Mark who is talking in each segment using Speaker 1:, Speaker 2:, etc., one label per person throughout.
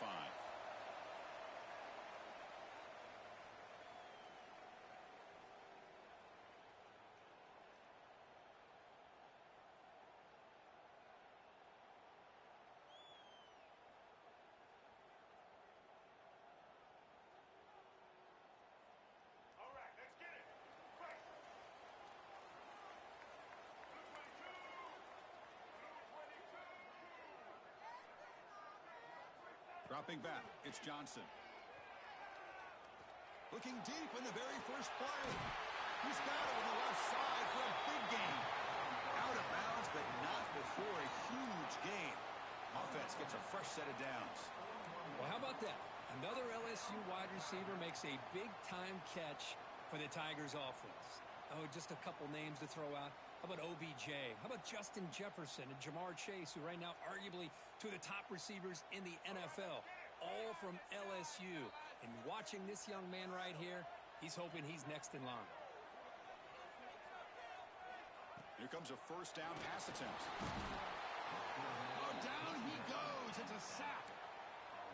Speaker 1: 5. Dropping back, it's Johnson. Looking deep in the very first play. He's got it on the left side for a big gain. Out of bounds, but not before a huge gain. Offense gets a fresh set of downs.
Speaker 2: Well, how about that? Another LSU wide receiver makes a big-time catch for the Tigers offense. Oh, just a couple names to throw out. How about OBJ? How about Justin Jefferson and Jamar Chase, who right now arguably two of the top receivers in the NFL, all from LSU. And watching this young man right here, he's hoping he's next in line.
Speaker 1: Here comes a first down pass attempt. Oh, down he goes. It's a sack.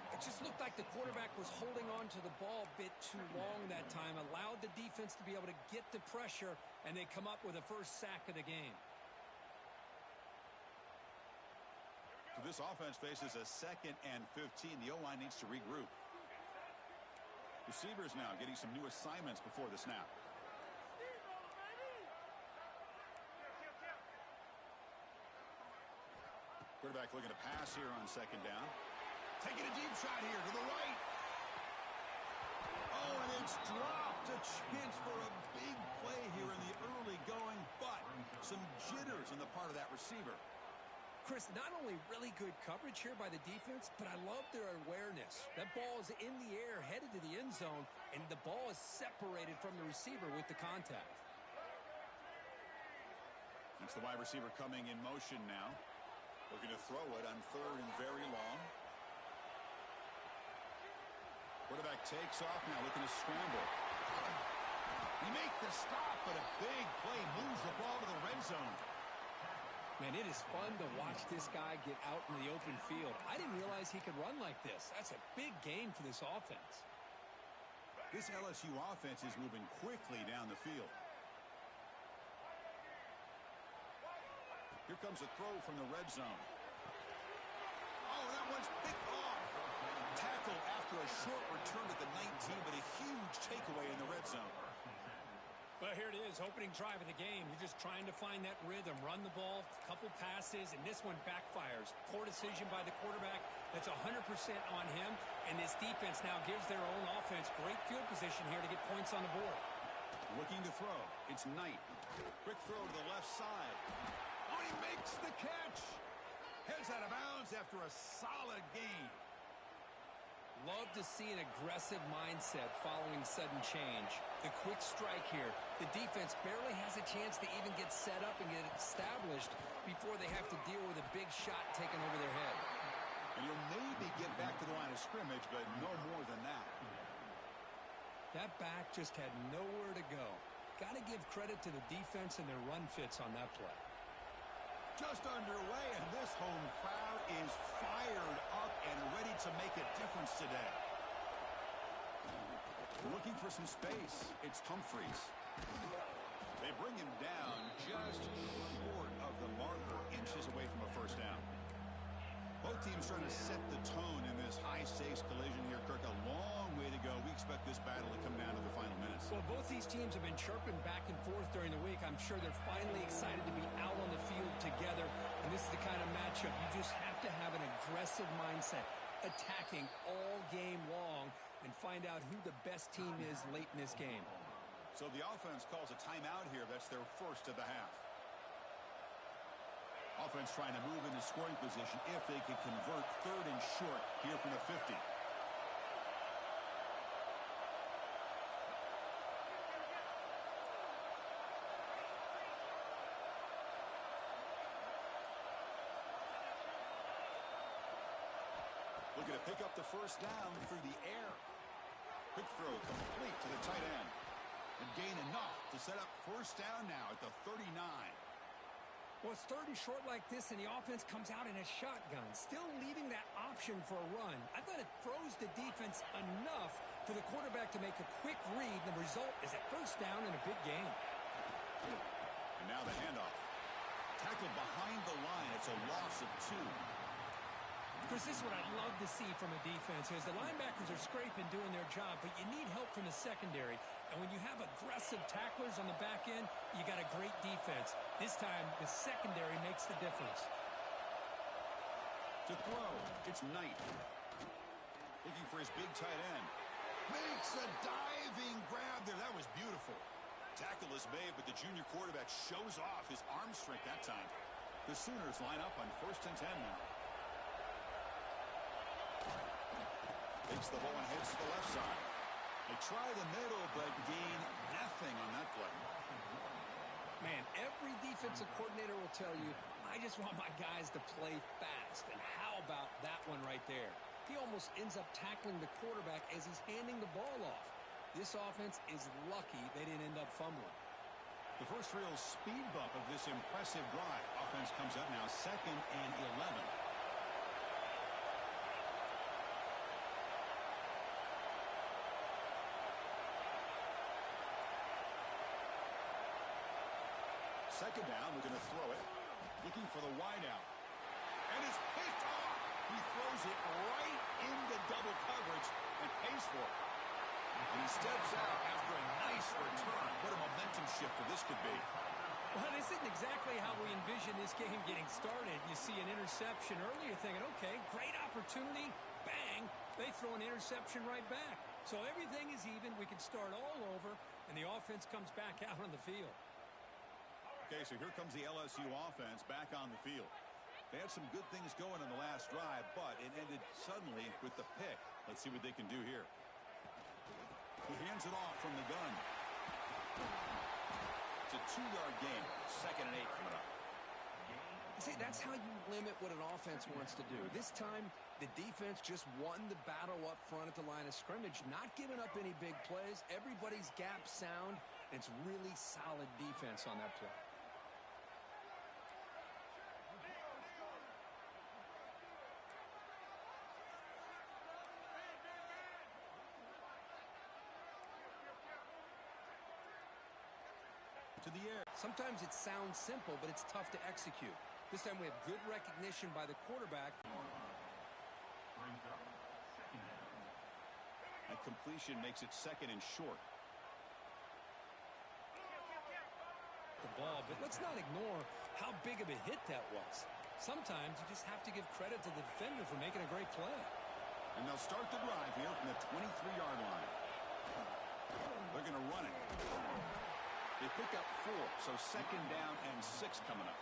Speaker 2: It just looked like the quarterback was holding on to the ball a bit too long that time, allowed the defense to be able to get the pressure, and they come up with a first sack of the game.
Speaker 1: So this offense faces a 2nd and 15. The O-line needs to regroup. Receivers now getting some new assignments before the snap. Quarterback looking to pass here on 2nd down. Taking a deep shot here to the right. Oh, and it's dropped. A chance for a big play here in the early going, but some jitters on the part of that receiver.
Speaker 2: Chris, not only really good coverage here by the defense, but I love their awareness. That ball is in the air, headed to the end zone, and the ball is separated from the receiver with the contact.
Speaker 1: That's the wide receiver coming in motion now. Looking to throw it on 3rd and very long. Quarterback takes off now, looking to scramble. He makes the stop, but a big play moves the ball to the red zone.
Speaker 2: Man, it is fun to watch this guy get out in the open field. I didn't realize he could run like this. That's a big gain for this offense.
Speaker 1: This LSU offense is moving quickly down the field. Here comes a throw from the red zone. Oh, that one's picked off. Tackle after a short return to the 19, but a huge takeaway in the red zone.
Speaker 2: Well, here it is, opening drive of the game. You're just trying to find that rhythm, run the ball, a couple passes, and this one backfires. Poor decision by the quarterback. That's 100% on him, and this defense now gives their own offense great field position here to get points on the board.
Speaker 1: Looking to throw. It's Knight. Quick throw to the left side. Oh, he makes the catch. Heads out of bounds after a solid gain.
Speaker 2: Love to see an aggressive mindset following sudden change. The quick strike here. The defense barely has a chance to even get set up and get established before they have to deal with a big shot taken over their head.
Speaker 1: And he'll maybe get back to the line of scrimmage, but no more than that.
Speaker 2: That back just had nowhere to go. Got to give credit to the defense and their run fits on that play.
Speaker 1: Just underway, and this home crowd is fired up and ready to make a difference today. Looking for some space. It's Humphreys. They bring him down just short of the marker, inches away from a first down. Both teams trying to set the tone in this high-stakes collision here, Kirk. A long way to go. We expect this battle to come down to the final minutes.
Speaker 2: Well, both these teams have been chirping back and forth during the week. I'm sure they're finally excited to be out on the field together, and this is the kind of matchup you just have to have an aggressive mindset, attacking all game long, and find out who the best team is late in this game.
Speaker 1: So the offense calls a timeout here. That's their first of the half. Offense trying to move into scoring position if they can convert 3rd and short here from the 50. Looking to pick up the first down through the air. Quick throw complete to the tight end. And gain enough to set up first down now at the 39.
Speaker 2: Well, it's third and short like this, and the offense comes out in a shotgun, still leaving that option for a run. I thought it throws the defense enough for the quarterback to make a quick read. The result is a first down in a big game.
Speaker 1: And now the handoff. Tackled behind the line. It's a loss of 2.
Speaker 2: Chris, this is what I'd love to see from a defense is the linebackers are scraping, doing their job, but you need help from the secondary. And when you have aggressive tacklers on the back end, you got a great defense. This time, the secondary makes the difference.
Speaker 1: To throw, it's Knight. Looking for his big tight end. Makes a diving grab there. That was beautiful. Tackle is made, but the junior quarterback shows off his arm strength that time. The Sooners line up on 1st and 10 now. Takes the ball and heads to the left side. They try the middle, but gain nothing on that play.
Speaker 2: Man, every defensive coordinator will tell you, I just want my guys to play fast. And how about that one right there? He almost ends up tackling the quarterback as he's handing the ball off. This offense is lucky they didn't end up fumbling.
Speaker 1: The first real speed bump of this impressive drive. Offense comes up now 2nd and 11. Second down, we're going to throw it. Looking for the wideout. And it's picked off. He throws it right into double coverage and pays for it. And he steps out after a nice return. What a momentum shifter this could be.
Speaker 2: Well, this isn't exactly how we envision this game getting started. You see an interception early, you're thinking, okay, great opportunity. Bang, they throw an interception right back. So everything is even. We can start all over, and the offense comes back out on the field.
Speaker 1: Okay, so here comes the LSU offense back on the field. They had some good things going in the last drive, but it ended suddenly with the pick. Let's see what they can do here. He hands it off from the gun. It's a 2-yard gain. 2nd and 8 coming up.
Speaker 2: See, that's how you limit what an offense wants to do. This time, the defense just won the battle up front at the line of scrimmage, not giving up any big plays. Everybody's gap sound. It's really solid defense on that play.
Speaker 1: To the air.
Speaker 2: Sometimes it sounds simple, but it's tough to execute. This time we have good recognition by the quarterback.
Speaker 1: And completion makes it 2nd and short.
Speaker 2: The ball, but let's not ignore how big of a hit that was. Sometimes you just have to give credit to the defender for making a great play.
Speaker 1: And they'll start the drive here from the 23-yard line. They're going to run it. They pick up 4, so 2nd down and 6 coming up.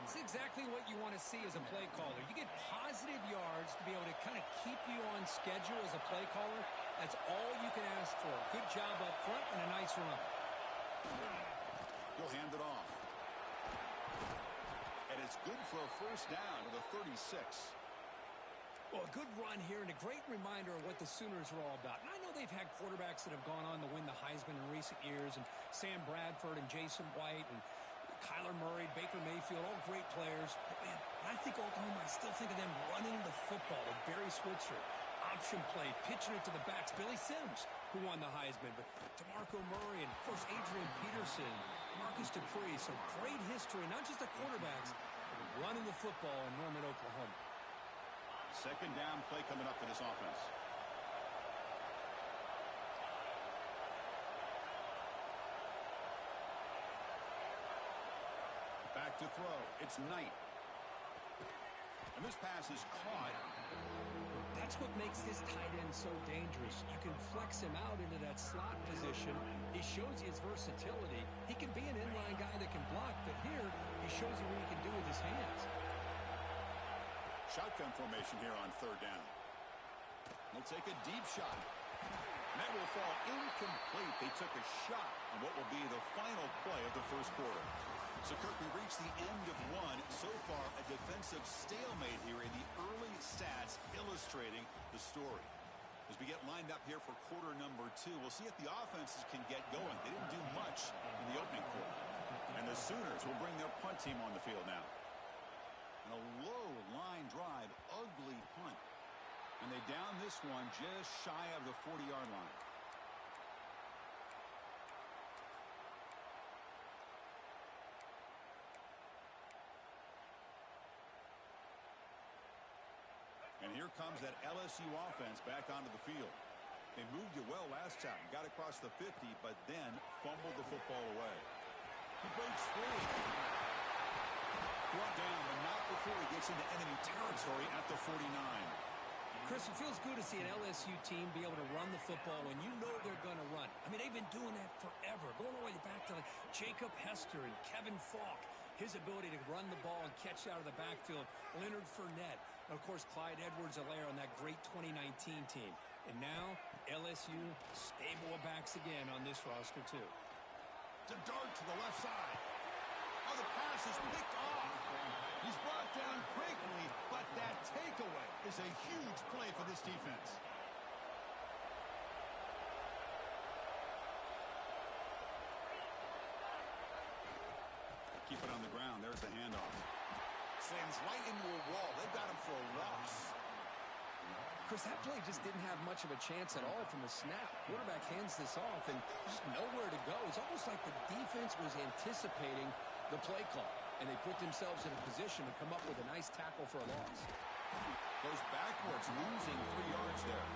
Speaker 2: It's exactly what you want to see as a play caller. You get positive yards to be able to kind of keep you on schedule as a play caller. That's all you can ask for. Good job up front and a nice run.
Speaker 1: He'll hand it off. And it's good for a first down to the 36.
Speaker 2: Well, a good run here and a great reminder of what the Sooners are all about. And I know they've had quarterbacks that have gone on to win the Heisman in recent years, and Sam Bradford and Jason White and Kyler Murray, Baker Mayfield, all great players. But, man, when I think Oklahoma, I still think of them running the football with Barry Switzer. Option play, pitching it to the backs. Billy Sims, who won the Heisman, but DeMarco Murray and, of course, Adrian Peterson, Marcus Dupree. So great history, not just the quarterbacks, but running the football in Norman, Oklahoma.
Speaker 1: 2nd down play coming up for this offense. Back to throw. It's Knight. And this pass is caught.
Speaker 2: That's what makes this tight end so dangerous. You can flex him out into that slot position. He shows you his versatility. He can be an inline guy that can block, but here he shows you what he can do with his hands.
Speaker 1: Shotgun formation here on 3rd down. They'll take a deep shot. And that will fall incomplete. They took a shot on what will be the final play of the first quarter. So, Kirk, we reached the end of one. So far, a defensive stalemate here in the early stats illustrating the story. As we get lined up here for quarter number 2, we'll see if the offenses can get going. They didn't do much in the opening quarter. And the Sooners will bring their punt team on the field now. And a low line drive, ugly punt. And they down this one just shy of the 40-yard line. And here comes that LSU offense back onto the field. They moved you well last time, got across the 50, but then fumbled the football away. He breaks free. Brought down, but not before he gets into enemy territory at the 49.
Speaker 2: Chris, it feels good to see an LSU team be able to run the football when you know they're going to run. I mean, they've been doing that forever, going all the way back to like Jacob Hester and Kevin Falk. His ability to run the ball and catch out of the backfield. Leonard Fournette. And of course, Clyde Edwards-Helaire on that great 2019 team. And now, LSU stable of backs again on this roster, too.
Speaker 1: It's a dart to the left side. Oh, the pass is picked off. He's brought down quickly, but that takeaway is a huge play for this defense. Keep it on the ground. There's the handoff. Sends right into a wall. They've got him for a loss.
Speaker 2: Chris, that play just didn't have much of a chance at all from the snap. Quarterback hands this off and just nowhere to go. It's almost like the defense was anticipating the play call, and they put themselves in a position to come up with a nice tackle for a loss.
Speaker 1: Goes backwards, losing 3 yards there.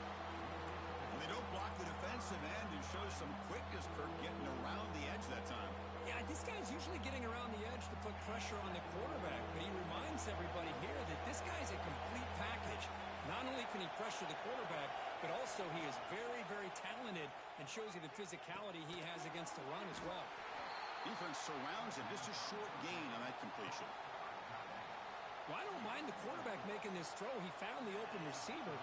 Speaker 1: And they don't block the defensive end and shows some quickness, Kirk, getting around the edge that time.
Speaker 2: Yeah, this guy's usually getting around the edge to put pressure on the quarterback, but he reminds everybody here that this guy's a complete package. Not only can he pressure the quarterback, but also he is very, very talented and shows you the physicality he has against the run as well.
Speaker 1: Defense surrounds him. Just a short gain on that completion.
Speaker 2: Well, I don't mind the quarterback making this throw. He found the open receiver.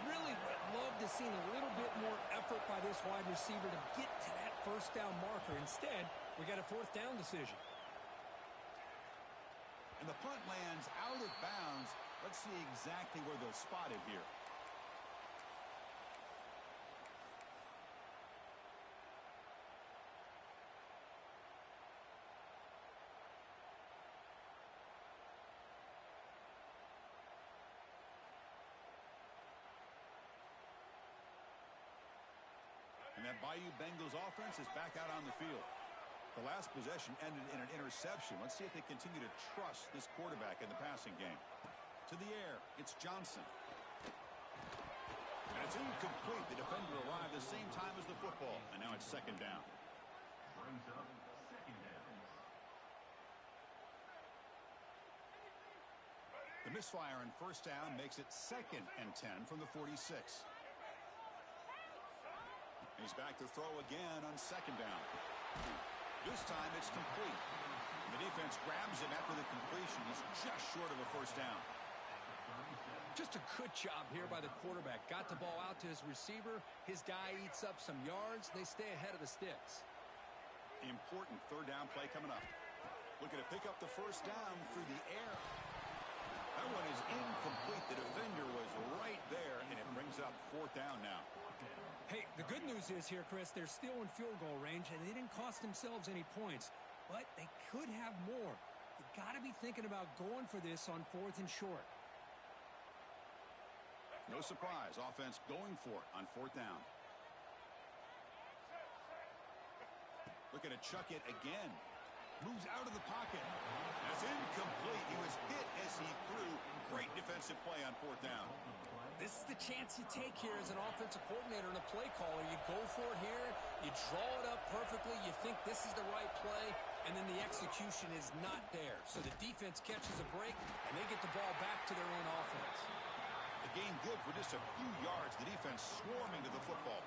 Speaker 2: Really would love to see a little bit more effort by this wide receiver to get to that first down marker. Instead, we got a fourth down decision.
Speaker 1: And the punt lands out of bounds. Let's see exactly where they'll spot it here. And that Bayou Bengals offense is back out on the field. The last possession ended in an interception. Let's see if they continue to trust this quarterback in the passing game. To the air, it's Johnson. And it's incomplete. The defender arrived the same time as the football. And now it's second down.
Speaker 3: Brings up second down.
Speaker 1: The misfire on first down makes it 2nd and 10 from the 46. He's back to throw again on second down. This time it's complete. And the defense grabs him after the completion. He's just short of a first down.
Speaker 2: Just a good job here by the quarterback. Got the ball out to his receiver. His guy eats up some yards. They stay ahead of the sticks.
Speaker 1: Important third down play coming up. Looking to pick up the first down through the air. That one is incomplete. The defender was right there, and it brings up fourth down now.
Speaker 2: Hey, the good news is here, Chris, they're still in field goal range, and they didn't cost themselves any points. But they could have more. You got to be thinking about going for this on 4th and short.
Speaker 1: No surprise, offense going for it on 4th down. Looking to chuck it again. Moves out of the pocket. That's incomplete. He was hit as he threw. Great defensive play on 4th down.
Speaker 2: This is the chance you take here as an offensive coordinator and a play caller. You go for it here. You draw it up perfectly. You think this is the right play, and then the execution is not there. So the defense catches a break, and they get the ball back to their own offense.
Speaker 1: The game good for just a few yards. The defense swarming to the football.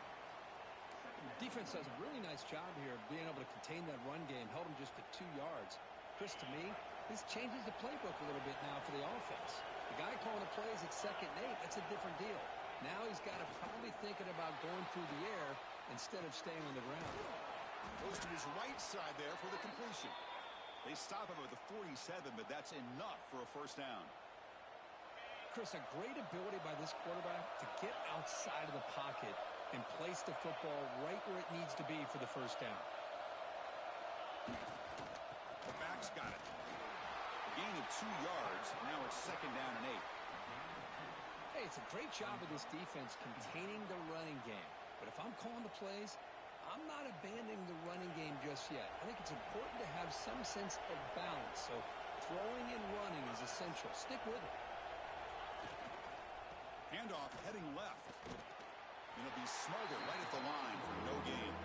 Speaker 2: Defense does a really nice job here of being able to contain that run game. Held them just to 2 yards. Chris, to me, this changes the playbook a little bit now for the offense. The guy calling the plays at 2nd and 8, that's a different deal. Now he's got to probably thinking about going through the air instead of staying on the ground.
Speaker 1: Goes to his right side there for the completion. They stop him at the 47, but that's enough for a first down.
Speaker 2: Chris, a great ability by this quarterback to get outside of the pocket and place the football right where it needs to be for the first down.
Speaker 1: Cook's got it. A gain of 2 yards. Now it's 2nd down and 8.
Speaker 2: Hey, it's a great job of this defense containing the running game. But if I'm calling the plays, I'm not abandoning the running game just yet. I think it's important to have some sense of balance. So throwing and running is essential. Stick with it.
Speaker 1: Handoff heading left. It'll be smothered right at the line for no gain.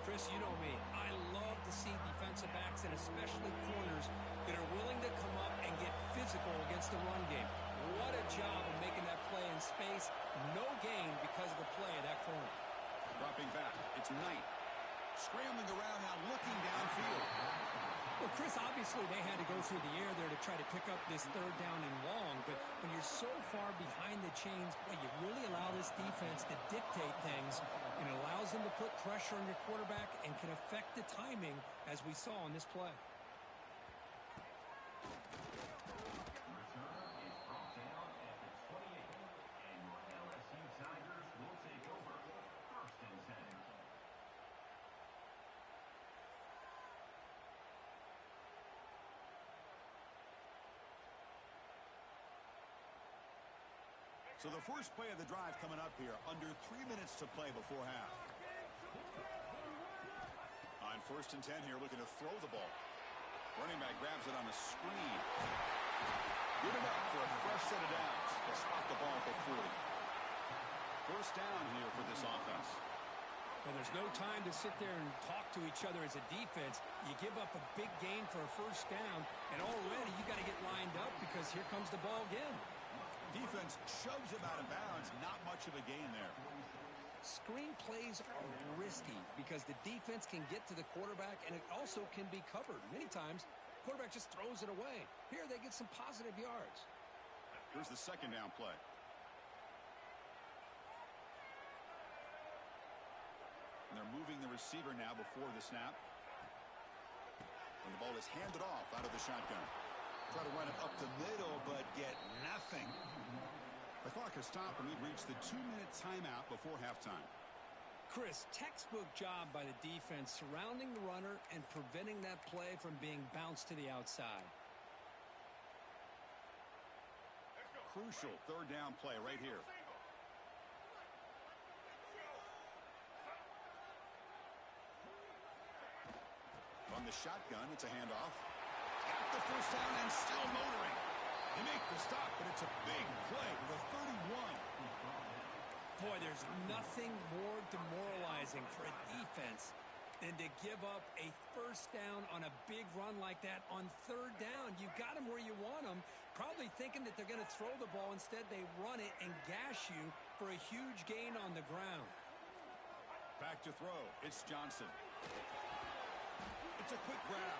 Speaker 2: Chris, you know me. I love to see defensive backs and especially corners that are willing to come up and get physical against the run game. What a job of making that play in space. No gain because of the play of that corner.
Speaker 1: Dropping back. It's Knight. Scrambling around now, looking downfield.
Speaker 2: Well, Chris, obviously they had to go through the air there to try to pick up this 3rd down and long, but when you're so far behind the chains, boy, you really allow this defense to dictate things, and it allows them to put pressure on your quarterback and can affect the timing, as we saw on this play.
Speaker 3: Return is brought down at the 28, and your LSU Tigers will take over 1st and 10.
Speaker 1: So the first play of the drive coming up here. Under 3 minutes to play before half. On 1st and 10 here, looking to throw the ball. Running back grabs it on a screen. Good enough for a fresh set of downs. They'll spot the ball at the 40. 1st down here for this offense.
Speaker 2: Well, there's no time to sit there and talk to each other as a defense. You give up a big gain for a 1st down, and already you got to get lined up because here comes the ball again.
Speaker 1: Defense shoves him out of bounds. Not much of a gain there.
Speaker 2: Screen plays are risky because the defense can get to the quarterback, and it also can be covered. Many times, the quarterback just throws it away. Here, they get some positive yards.
Speaker 1: Here's the 2nd down play. And they're moving the receiver now before the snap. And the ball is handed off out of the shotgun. Try to run it up the middle, but get nothing. The clock has stopped, and we've reached the 2-minute timeout before halftime.
Speaker 2: Chris, textbook job by the defense surrounding the runner and preventing that play from being bounced to the outside.
Speaker 1: Crucial 3rd down play right here. From the shotgun, it's a handoff. Got the 1st down and still motoring. They make the stop, but it's a big play for the 31.
Speaker 2: Boy, there's nothing more demoralizing for a defense than to give up a 1st down on a big run like that on 3rd down. You got them where you want them, probably thinking that they're going to throw the ball. Instead, they run it and gash you for a huge gain on the ground.
Speaker 1: Back to throw. It's Johnson. It's a quick grab.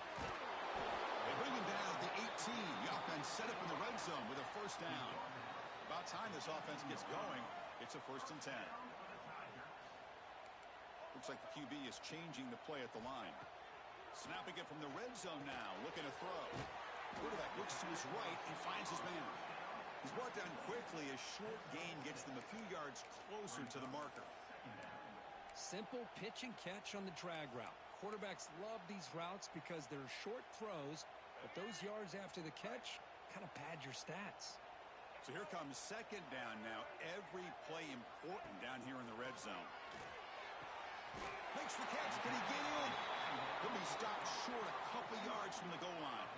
Speaker 1: They bring him down at the 18. The offense set up in the red zone with a 1st down. About time this offense gets going. It's a 1st and 10. Looks like the QB is changing the play at the line. Snapping it from the red zone now. Looking to throw. Quarterback looks to his right and finds his man. He's brought down quickly. A short gain gets them a few yards closer to the marker.
Speaker 2: Simple pitch and catch on the drag route. Quarterbacks love these routes because they're short throws, but those yards after the catch kind of pad your stats.
Speaker 1: So here comes 2nd down now. Every play important down here in the red zone. Makes the catch. Can he get in? He'll be stopped short a couple yards from the goal line.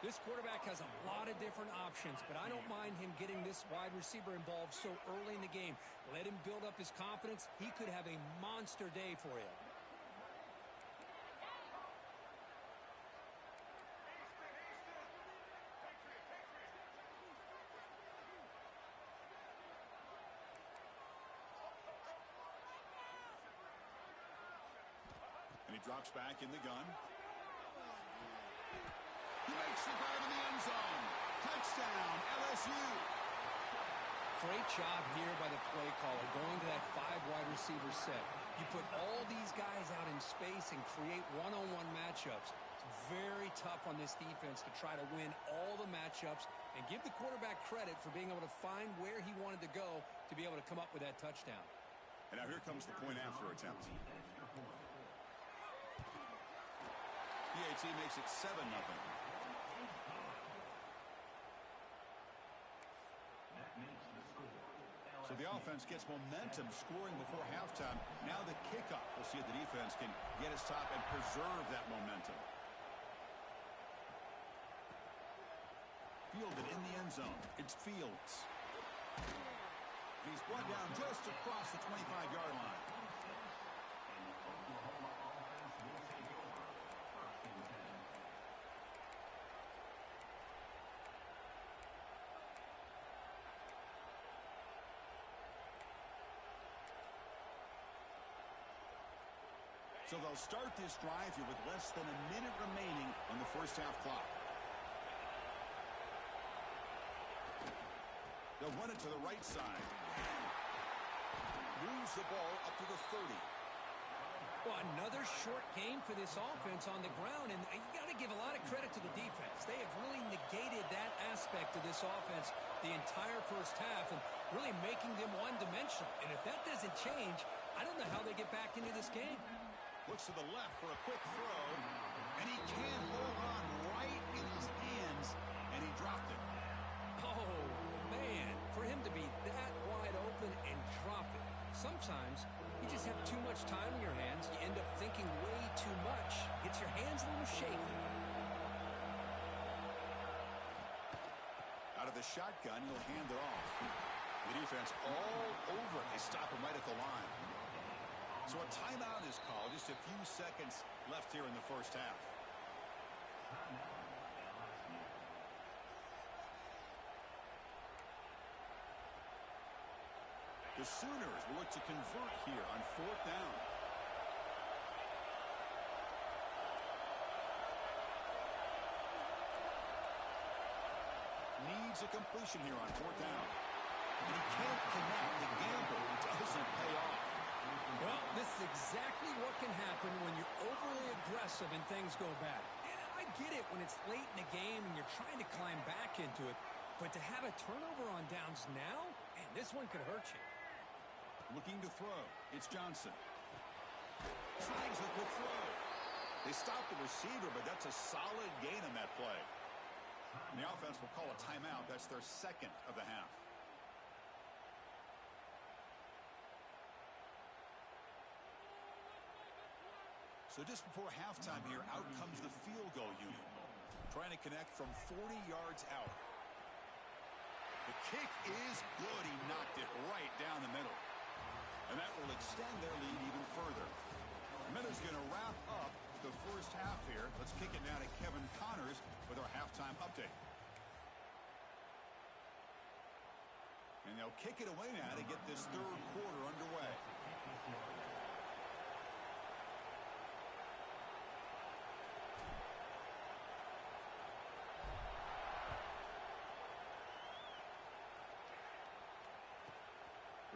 Speaker 2: This quarterback has a lot of different options, but I don't mind him getting this wide receiver involved so early in the game. Let him build up his confidence. He could have a monster day for you.
Speaker 1: And he drops back in the gun. He makes the grab in the end zone. Touchdown, LSU.
Speaker 2: Great job here by the play caller going to that 5 wide receiver set. You put all these guys out in space and create one-on-one matchups. It's very tough on this defense to try to win all the matchups and give the quarterback credit for being able to find where he wanted to go to be able to come up with that touchdown.
Speaker 1: And now here comes the point after attempt. He PAT makes it 7-0.
Speaker 3: That makes the score.
Speaker 1: So the offense gets momentum scoring before halftime. Now the kickoff. We'll see if the defense can get his top and preserve that momentum. Fielded in the end zone. It's Fields. He's brought down just across the 25-yard line.
Speaker 3: And the Oklahoma offense will take over 1st and 10.
Speaker 1: So they'll start this drive here with less than a minute remaining on the first half clock. They'll run it to the right side. Moves the ball up to the 30.
Speaker 2: Well, another short game for this offense on the ground, and you got to give a lot of credit to the defense. They have really negated that aspect of this offense the entire first half and really making them one-dimensional. And if that doesn't change, I don't know how they get back into this game.
Speaker 1: Looks to the left for a quick throw, and he can't hold on right in his hands, and he dropped it.
Speaker 2: Oh, man, for him to be that wide open and drop it. Sometimes you just have too much time in your hands. You end up thinking way too much. Gets your hands a little shaky.
Speaker 1: Out of the shotgun, he'll hand it off. The defense all over it. They stop him right at the line. So a timeout is called. Just a few seconds left here in the first half. The Sooners will look to convert here on 4th down. Needs a completion here on 4th down. And he can't connect. The gamble doesn't pay off.
Speaker 2: Well, this is exactly what can happen when you're overly aggressive and things go bad. And I get it when it's late in the game and you're trying to climb back into it. But to have a turnover on downs now, man, this one could hurt you.
Speaker 1: Looking to throw. It's Johnson. Tries the quick throw. They stop the receiver, but that's a solid gain on that play. And the offense will call a timeout. That's their second of the half. So just before halftime here, out comes the field goal unit. Trying to connect from 40 yards out. The kick is good. He knocked it right down the middle. And that will extend their lead even further. The Miners going to wrap up the first half here. Let's kick it now to Kevin Connors with our halftime update. And they'll kick it away now to get this third quarter underway.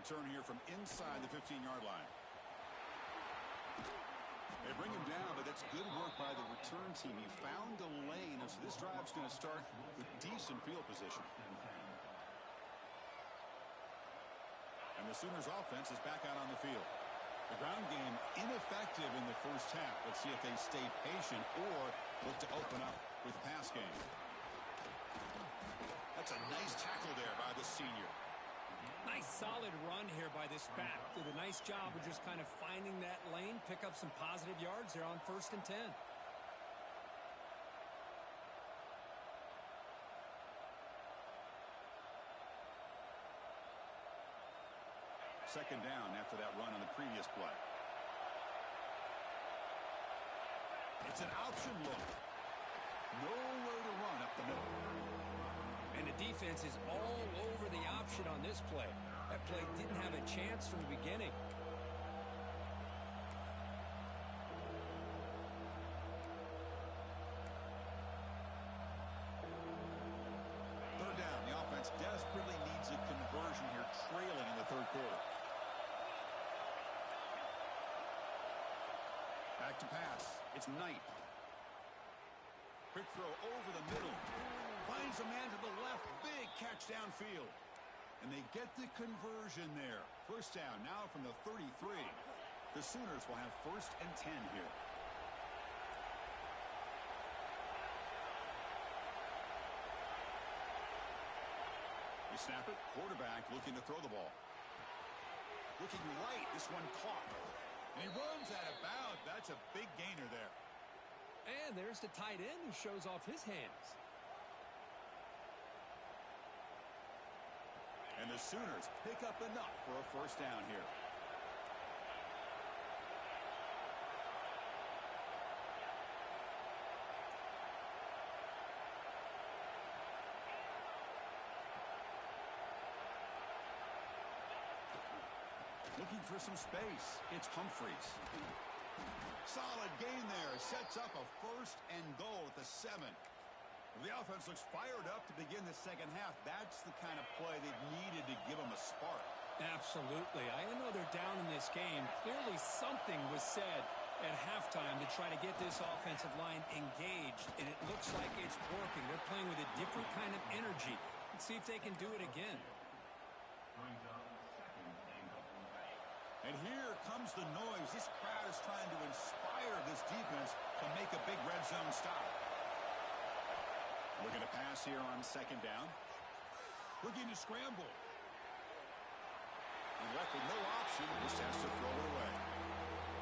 Speaker 1: Return here from inside the 15-yard line. They bring him down, but that's good work by the return team. He found a lane, and so this drive's going to start with decent field position. And the Sooners offense is back out on the field. The ground game ineffective in the first half. Let's see if they stay patient or look to open up with the pass game. That's a nice tackle there by the senior.
Speaker 2: Nice solid run here by this back. Did a nice job of just kind of finding that lane, pick up some positive yards there on 1st and 10.
Speaker 1: Second down after that run on the previous play. It's an option look. Nowhere to run up the middle.
Speaker 2: And the defense is all over the option on this play. That play didn't have a chance from the beginning.
Speaker 1: Third down. The offense desperately needs a conversion here, trailing in the third quarter. Back to pass. It's Knight. Quick throw over the middle. Finds a man to the left. Big catch downfield. And they get the conversion there. First down now from the 33. The Sooners will have 1st and 10 here. snap it. Quarterback looking to throw the ball. Looking right. This one caught. And he runs out of bounds. That's a big gainer there.
Speaker 2: And there's the tight end who shows off his hands.
Speaker 1: And the Sooners pick up enough for a first down here. Looking for some space. It's Humphreys. Solid gain there. Sets up a first and goal at the 7. The offense looks fired up to begin the second half. That's the kind of play they've needed to give them a spark.
Speaker 2: Absolutely. I know they're down in this game. Clearly something was said at halftime to try to get this offensive line engaged, and it looks like it's working. They're playing with a different kind of energy. Let's see if they can do it again.
Speaker 1: And here comes the noise. This crowd is trying to inspire this defense to make a big red zone stop. Looking to pass here on second down. Looking to scramble. And left with no option, just has to throw it away.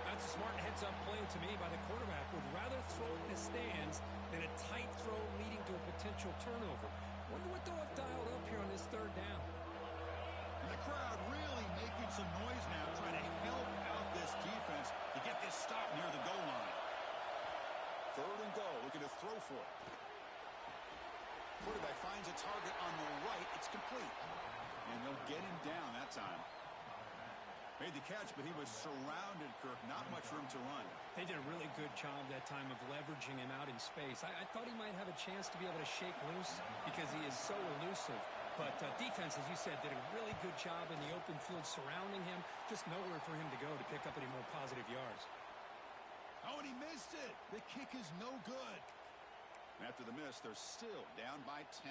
Speaker 2: That's a smart heads-up play to me by the quarterback. Would rather throw it in the stands than a tight throw leading to a potential turnover. Wonder what they'll have dialed up here on this third down.
Speaker 1: And the crowd really making some noise now, trying to help out this defense to get this stop near the goal line. Third and goal, looking to throw for it. Quarterback finds a target on the right. It's complete. And they'll get him down that time. Made the catch, but he was surrounded, Kirk. Not much room to run.
Speaker 2: They did a really good job that time of leveraging him out in space. I thought he might have a chance to be able to shake loose because he is so elusive. But defense, as you said, did a really good job in the open field surrounding him. Just nowhere for him to go to pick up any more positive yards.
Speaker 1: Oh, and he missed it. The kick is no good. After the miss, they're still down by 10.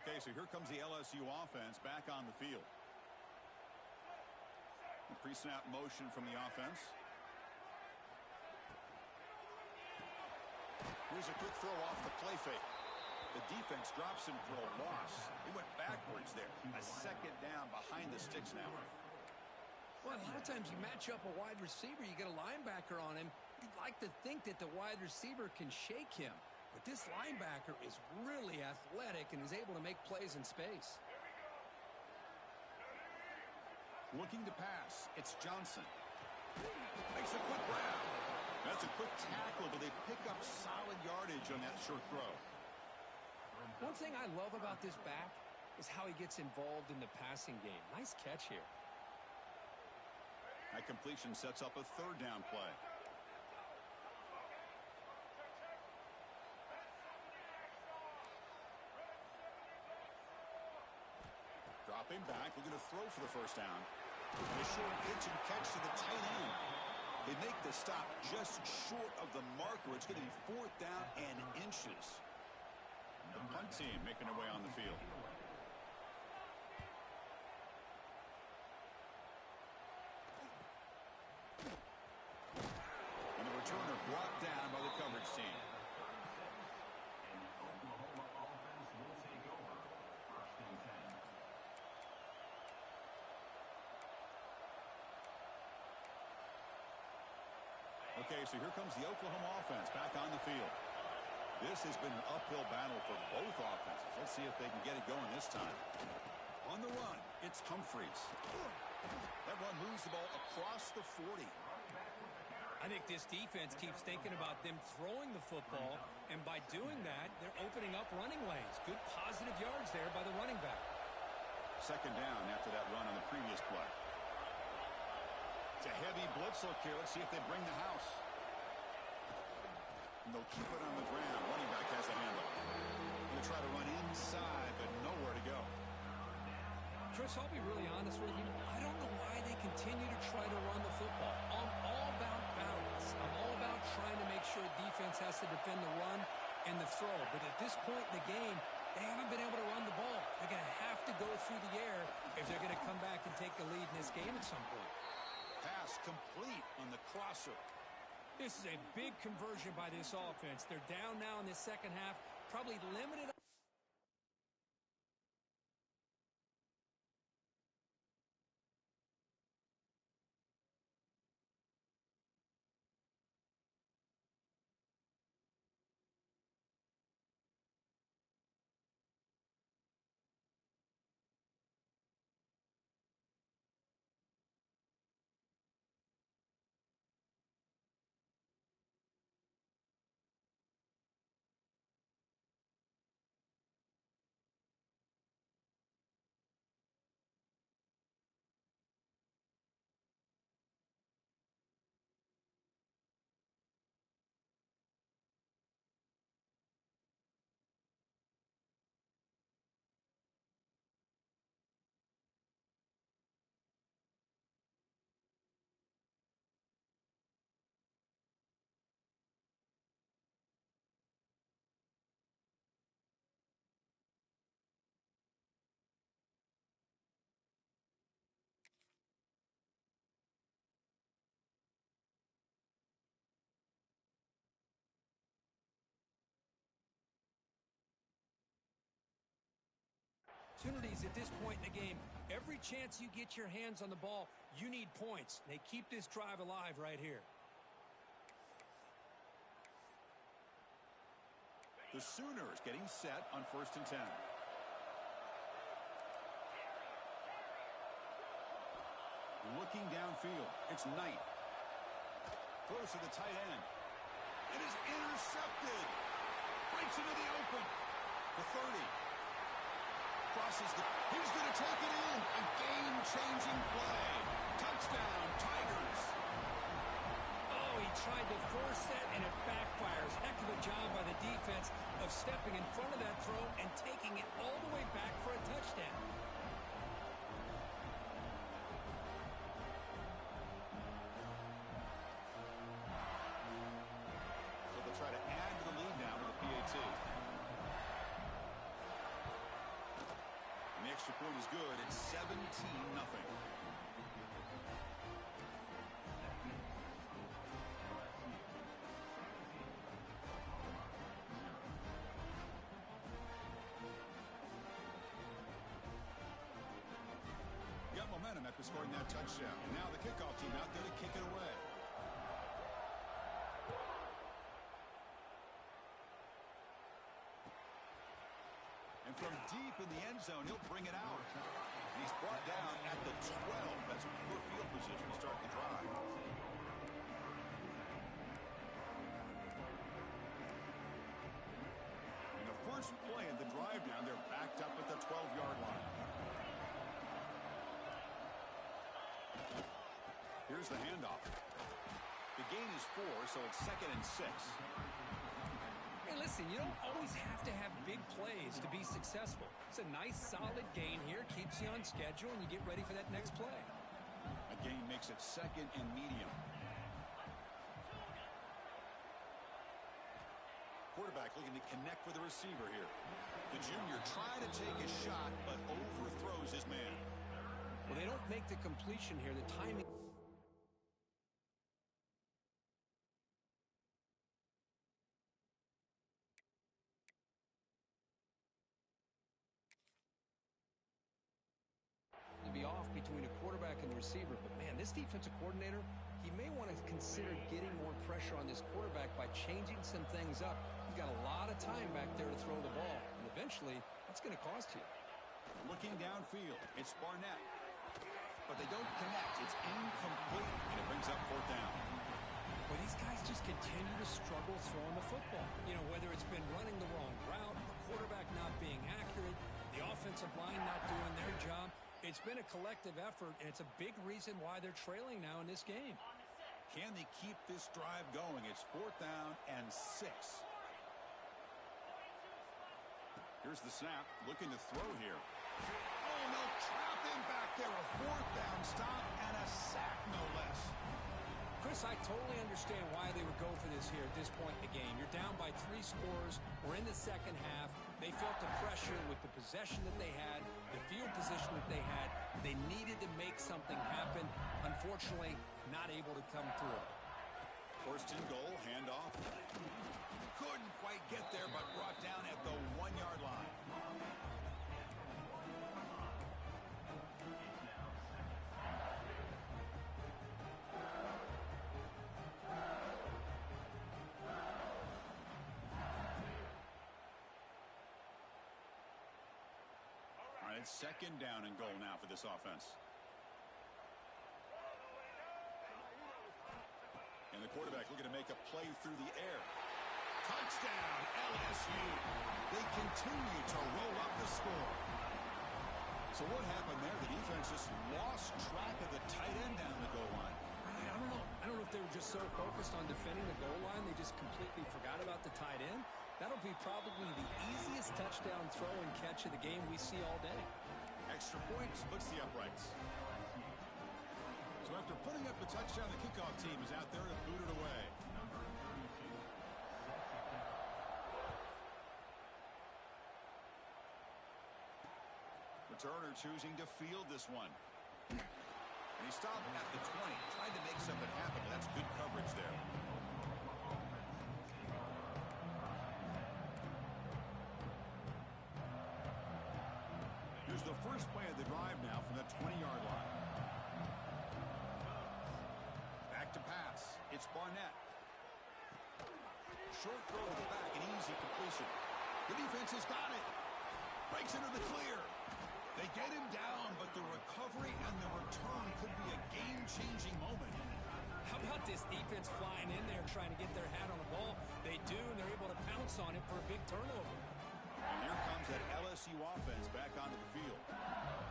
Speaker 1: Okay, so here comes the LSU offense back on the field. Pre-snap motion from the offense. Here's a quick throw off the play fake. The defense drops him for a loss. He went backwards there. A second down behind the sticks now.
Speaker 2: Well, a lot of times you match up a wide receiver, you get a linebacker on him. You'd like to think that the wide receiver can shake him. But this linebacker is really athletic and is able to make plays in space.
Speaker 1: Looking to pass. It's Johnson. Makes a quick grab. That's a quick tackle, but they pick up solid yardage on that short throw.
Speaker 2: One thing I love about this back is how he gets involved in the passing game. Nice catch here.
Speaker 1: That completion sets up a third down play. Dropping back, looking to throw for the first down. And a short pitch and catch to the tight end. They make the stop just short of the marker. It's going to be fourth down and inches. The punt team making their way on the field. And the returner brought down by the coverage team. Okay, so here comes the Oklahoma offense back on the field. This has been an uphill battle for both offenses. Let's see if they can get it going this time. On the run, it's Humphreys. That run moves the ball across the 40.
Speaker 2: I think this defense keeps thinking about them throwing the football, and by doing that, they're opening up running lanes. Good positive yards there by the running back.
Speaker 1: Second down after that run on the previous play. It's a heavy blitz look here. Let's see if they bring the house. And they'll keep it on the ground. Running back has a handoff. They'll try to run inside, but nowhere to go.
Speaker 2: Chris, I'll be really honest with you. I don't know why they continue to try to run the football. I'm all about balance. I'm all about trying to make sure defense has to defend the run and the throw. But at this point in the game, They haven't been able to run the ball. They're going to have to go through the air if they're going to come back and take the lead in this game at some point.
Speaker 1: Pass complete on the crosser.
Speaker 2: This is a big conversion by this offense. They're down now in the second half, probably limited. Opportunities at this point in the game. Every chance you get your hands on the ball, you need points. They keep this drive alive right here.
Speaker 1: The Sooners getting set on 1st and 10. Looking downfield. It's Knight. Throws to the tight end. It is intercepted. Breaks into the open. The 30. Crosses the... He's going to take it in. A game-changing play. Touchdown, Tigers.
Speaker 2: Oh, he tried to force that, and it backfires. Heck of a job by the defense of stepping in front of that throw and taking it all the way back for a touchdown.
Speaker 1: So they'll try to add to the lead now with a PAT. And the extra point is good. It's 17-0. Got momentum after scoring that touchdown. And now the kickoff team out there to kick it away. And from deep in the end zone, he'll bring it out. He's brought down at the 12. That's poor field position to start the drive. And the first play of the drive down, they're backed up at the 12-yard line. Here's the handoff. The gain is 4, so it's 2nd and 6.
Speaker 2: Hey, listen, you don't always have to have big plays to be successful. It's a nice, solid gain here. Keeps you on schedule, and you get ready for that next play.
Speaker 1: A gain makes it 2nd and medium. Quarterback looking to connect with the receiver here. The junior trying to take a shot, but overthrows his man.
Speaker 2: Well, they don't make the completion here. The timing... to be off between a quarterback and the receiver. But, man, this defensive coordinator, he may want to consider getting more pressure on this quarterback by changing some things up. He's got a lot of time back there to throw the ball. And eventually, that's going to cost you.
Speaker 1: Looking downfield, it's Barnett. But they don't connect. It's incomplete, and it brings up 4th down.
Speaker 2: Well, these guys just continue to struggle throwing the football. You know, whether it's been running the wrong route, the quarterback not being accurate, the offensive line not doing their job. It's been a collective effort, and it's a big reason why they're trailing now in this game.
Speaker 1: Can they keep this drive going? It's 4th down and 6. Here's the snap. Looking to throw here. Oh, no. Trap him back there. A 4th down stop and a sack, no less.
Speaker 2: Chris, I totally understand why they would go for this here at this point in the game. You're down by 3 scores. We're in the second half. They felt the pressure with the possession that they had, the field position that they had. They needed to make something happen. Unfortunately, not able to come through.
Speaker 1: First and goal, handoff. Couldn't quite get there, but brought down at the 1-yard line. All right, it's second down and goal now for this offense. And the quarterback looking to make a play through the air. Touchdown, LSU. They continue to roll up the score. So what happened there? The defense just lost track of the tight end down the goal line.
Speaker 2: I don't know if they were just so focused on defending the goal line, they just completely forgot about the tight end. That'll be probably the easiest touchdown throw and catch of the game we see all day.
Speaker 1: Extra point splits the uprights. So after putting up the touchdown, the kickoff team is out there to boot it away. Returner choosing to field this one. And he stopped at the 20, trying to make something happen, but that's good coverage there. Here's the first play of the drive now from the 20-yard line. Back to pass. It's Barnett. Short throw to the back, an easy completion. The defense has got it. Breaks into the clear. They get him down, but the recovery and the return could be a game-changing moment.
Speaker 2: How about this defense flying in there trying to get their hat on the ball? They do, and they're able to pounce on it for a big turnover.
Speaker 1: And here comes that LSU offense back onto the field.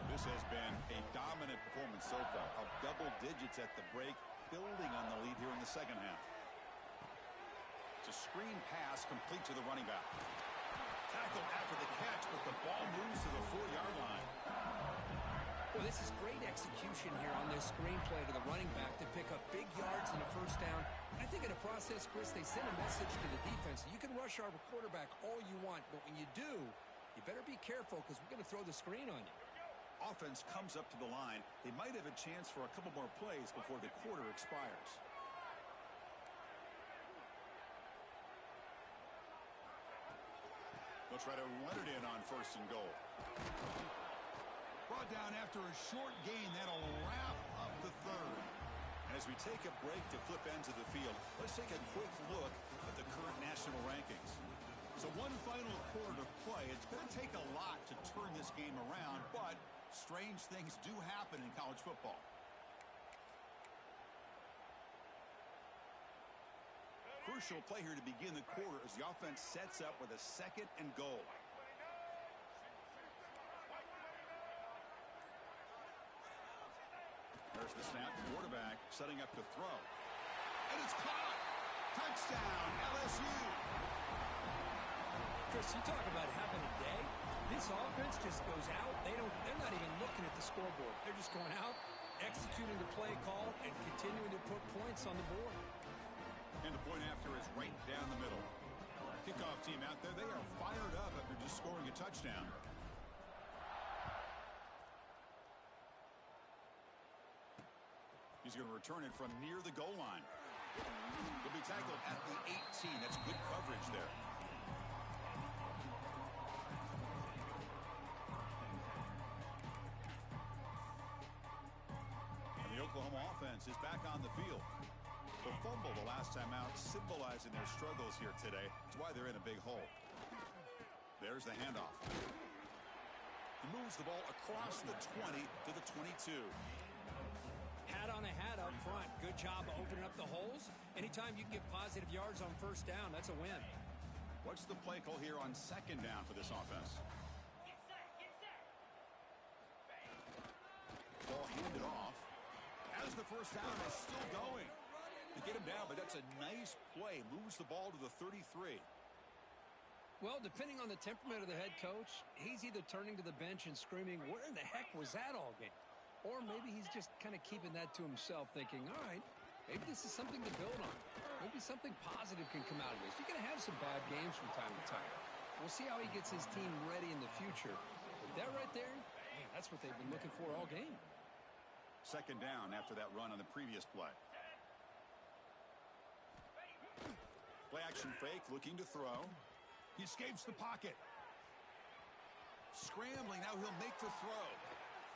Speaker 1: This has been a dominant performance so far, of double digits at the break, building on the lead here in the second half. It's a screen pass complete to the running back. Tackled after the catch, but the ball moves to the 4-yard line.
Speaker 2: Well, this is great execution here on this screenplay to the running back to pick up big yards and a first down. I think in the process, Chris, they send a message to the defense. You can rush our quarterback all you want, but when you do, you better be careful because we're going to throw the screen on you.
Speaker 1: Offense comes up to the line. They might have a chance for a couple more plays before the quarter expires. They'll try to run it in on first and goal. Brought down after a short gain. That'll wrap up the third. And as we take a break to flip ends of the field, let's take a quick look at the current national rankings. So one final quarter to play. It's going to take a lot to turn this game around, but strange things do happen in college football. Crucial play here to begin the quarter as the offense sets up with a second and goal. There's the snap. Quarterback setting up to throw. And it's caught. Touchdown, LSU.
Speaker 2: Chris, you talk about having a day. This offense just goes out. They're not even looking at the scoreboard. They're just going out, executing the play call, and continuing to put points on the board.
Speaker 1: And the point after is right down the middle. Kickoff team out there. They are fired up after just scoring a touchdown. He's going to return it from near the goal line. He'll be tackled at the 18. That's good coverage there. And the Oklahoma offense is back on the field. The fumble the last time out symbolizing their struggles here today. That's why they're in a big hole. There's the handoff. He moves the ball across the 20 to the 22.
Speaker 2: Hat on a hat up front. Good job of opening up the holes. Anytime you can get positive yards on first down, that's a win.
Speaker 1: What's the play call here on second down for this offense? Ball handed off. As the first down is still going. To get him down, but that's a nice play. Moves the ball to the 33.
Speaker 2: Well, depending on the temperament of the head coach, he's either turning to the bench and screaming, where in the heck was that all game? Or maybe he's just kind of keeping that to himself, thinking, all right, maybe this is something to build on. Maybe something positive can come out of this. You're going to have some bad games from time to time. We'll see how he gets his team ready in the future. But that right there, man, that's what they've been looking for all game.
Speaker 1: Second down after that run on the previous play. Play action fake, looking to throw. He escapes the pocket. Scrambling, now he'll make the throw.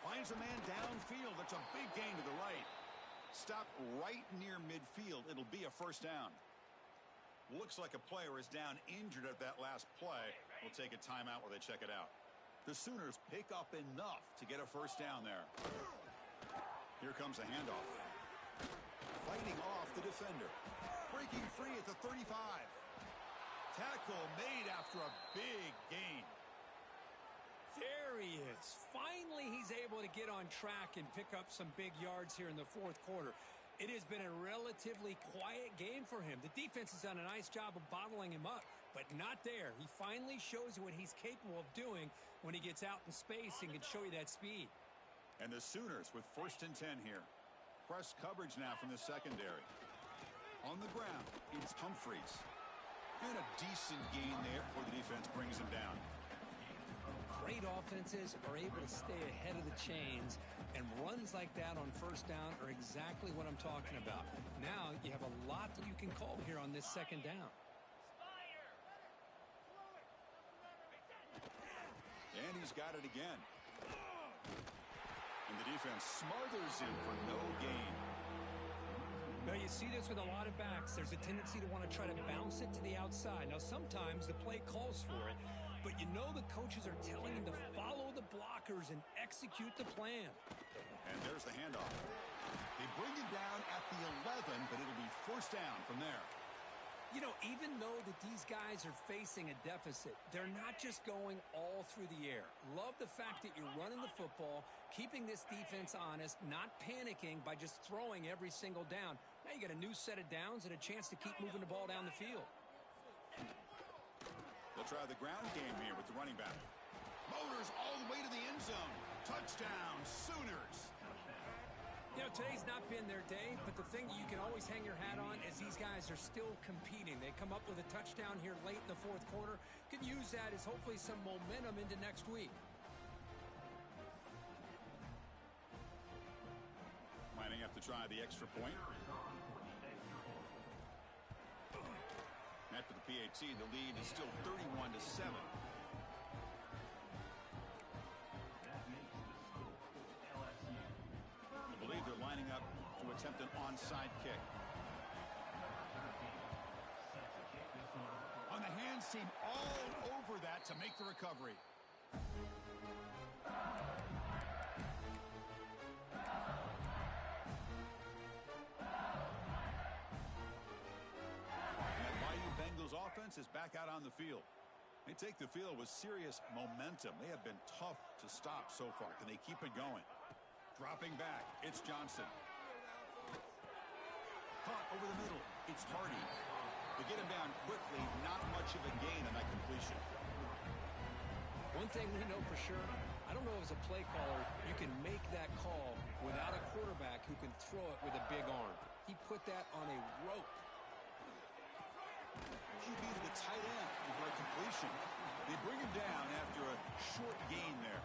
Speaker 1: Finds a man downfield. That's a big gain to the right. Stop right near midfield. It'll be a first down. Looks like a player is down injured at that last play. We'll take a timeout while they check it out. The Sooners pick up enough to get a first down there. Here comes a handoff. Fighting off the defender. Breaking free at the 35. Tackle made after a big gain.
Speaker 2: There he is. Finally, he's able to get on track and pick up some big yards here in the fourth quarter. It has been a relatively quiet game for him. The defense has done a nice job of bottling him up, but not there. He finally shows you what he's capable of doing when he gets out in space and can show you that speed.
Speaker 1: And the Sooners with 1st and 10 here. Press coverage now from the secondary. On the ground, it's Humphreys. And a decent gain there before the defense brings him down.
Speaker 2: Great offenses are able to stay ahead of the chains, and runs like that on first down are exactly what I'm talking about. Now you have a lot that you can call here on this second down.
Speaker 1: And he's got it again. And the defense smothers him for no gain.
Speaker 2: Now, you see this with a lot of backs. There's a tendency to want to try to bounce it to the outside. Now, sometimes the play calls for it, but you know the coaches are telling him to follow the blockers and execute the plan.
Speaker 1: And there's the handoff. They bring him down at the 11, but it'll be first down from there.
Speaker 2: You know, even though that these guys are facing a deficit, they're not just going all through the air. Love the fact that you're running the football, keeping this defense honest, not panicking by just throwing every single down. Now you got a new set of downs and a chance to keep moving the ball down the field.
Speaker 1: They'll try the ground game here with the running back. Motors all the way to the end zone. Touchdown, Sooners.
Speaker 2: You know, today's not been their day, but the thing that you can always hang your hat on is these guys are still competing. They come up with a touchdown here late in the fourth quarter. Can use that as hopefully some momentum into next week.
Speaker 1: Lining up to try the extra point. After the PAT, the lead is still 31-7. I believe they're lining up to attempt an onside kick. On the hands team all over that to make the recovery. Offense is back out on the field. They take the field with serious momentum. They have been tough to stop so far. Can they keep it going? Dropping back, it's Johnson. Caught over the middle, it's Hardy. They get him down quickly, not much of a gain on that completion.
Speaker 2: One thing we know for sure, I don't know as a play caller, you can make that call without a quarterback who can throw it with a big arm. He put that on a rope.
Speaker 1: QB to the tight end for a completion. They bring him down after a short gain there.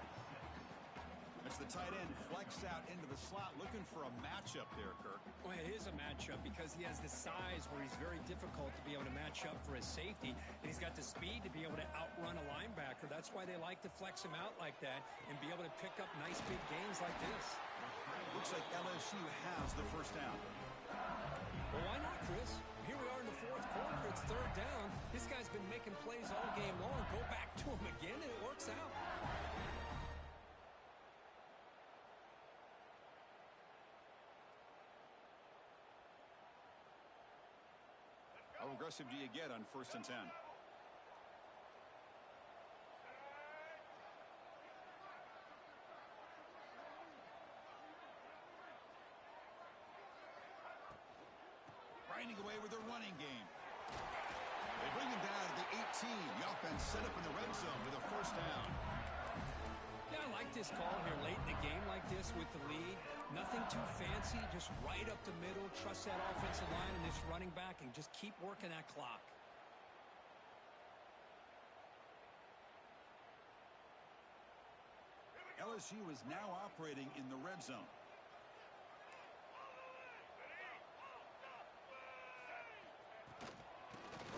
Speaker 1: As the tight end flexed out into the slot, looking for a matchup there, Kirk.
Speaker 2: Well, it is a matchup because he has the size where he's very difficult to be able to match up for his safety, and he's got the speed to be able to outrun a linebacker. That's why they like to flex him out like that and be able to pick up nice big gains like this.
Speaker 1: Looks like LSU has the first down.
Speaker 2: Well, why not, Chris? Here we are in the fourth quarter. It's third down. This guy's been making plays all game long. Go back to him again, and it works out.
Speaker 1: How aggressive do you get on 1st and 10? Grinding away with their running game. They bring him down to the 18. The offense set up in the red zone with a first down.
Speaker 2: Yeah, I like this call here late in the game like this with the lead. Nothing too fancy, just right up the middle. Trust that offensive line and this running back and just keep working that clock.
Speaker 1: LSU is now operating in the red zone.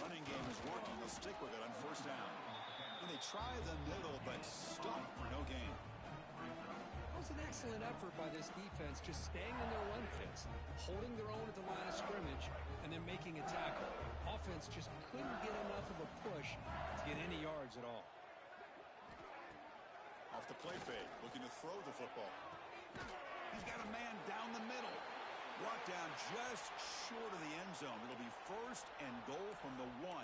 Speaker 1: Running game is working. They'll stick with it on first down. And they try the middle, but stuck for no gain.
Speaker 2: That was an excellent effort by this defense, just staying in their run fits, holding their own at the line of scrimmage, and then making a tackle. Offense just couldn't get enough of a push to get any yards at all.
Speaker 1: Off the play fake, looking to throw the football. He's got a man down the middle. Brought down just short of the end zone. It'll be first and goal from the 1.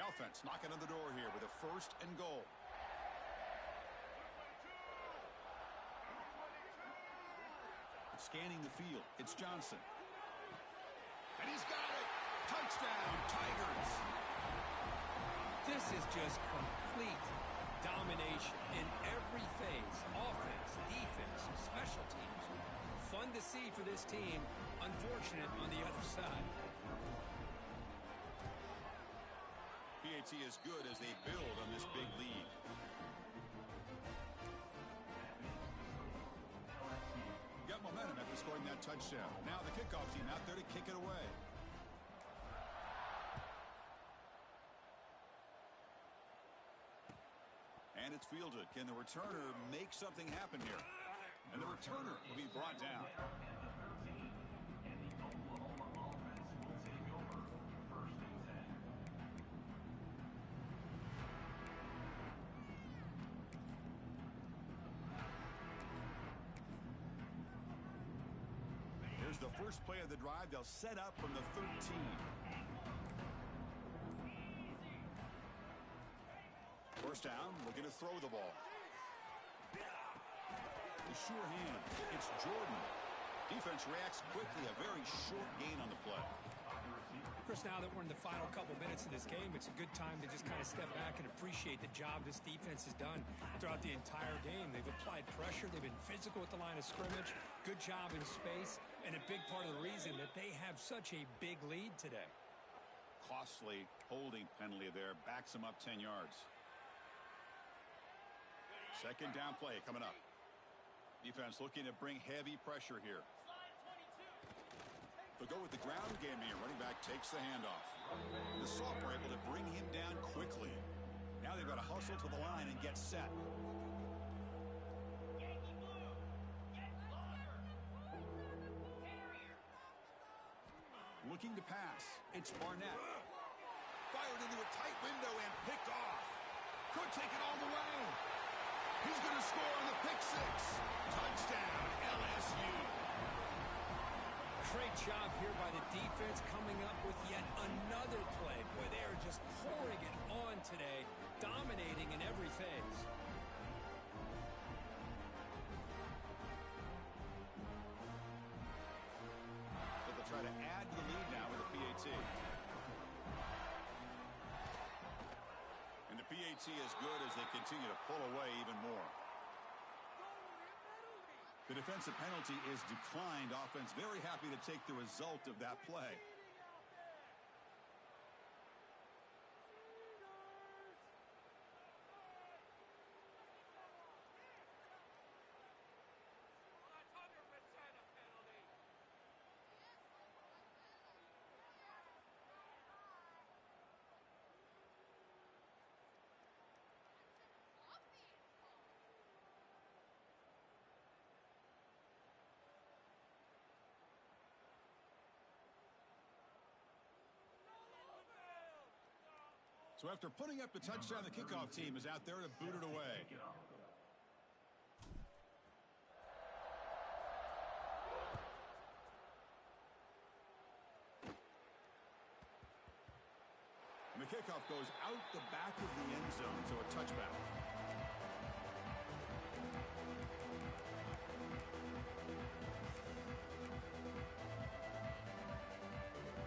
Speaker 1: The offense knocking on the door here with a first and goal. Scanning the field. It's Johnson. And he's got it. Touchdown, Tigers.
Speaker 2: This is just complete domination in every phase. Offense, defense, special teams. Fun to see for this team. Unfortunate on the other side.
Speaker 1: PAT is good as they build on this big lead. Got momentum after scoring that touchdown. Now the kickoff team out there to kick it away. And it's fielded. Can the returner make something happen here? And the returner will be brought down. Here's the first play of the drive. They'll set up from the 13. First down, looking to throw the ball. The sure hand. It's Jordan. Defense reacts quickly. A very short gain on the play.
Speaker 2: Chris, now that we're in the final couple minutes of this game, it's a good time to just kind of step back and appreciate the job this defense has done throughout the entire game. They've applied pressure. They've been physical at the line of scrimmage. Good job in space. And a big part of the reason that they have such a big lead today.
Speaker 1: Costly holding penalty there. Backs them up 10 yards. Second down play coming up. Defense looking to bring heavy pressure here. They'll go with the ground game here. Running back takes the handoff. The Soft were able to bring him down quickly. Now they've got to hustle to the line and get set. Looking to pass. It's Barnett. Fired into a tight window and picked off. Could take it all the way. He's going to score on the pick six. Touchdown, LSU.
Speaker 2: Great job here by the defense coming up with yet another play. Boy, they are just pouring it on today, dominating in every phase.
Speaker 1: So they'll try to add to the lead now with the PAT. And the PAT is good as they continue to pull away even more. The defensive penalty is declined. Offense very happy to take the result of that play. So after putting up the touchdown, the kickoff team is out there to boot it away. And the kickoff goes out the back of the end zone, so a touchback.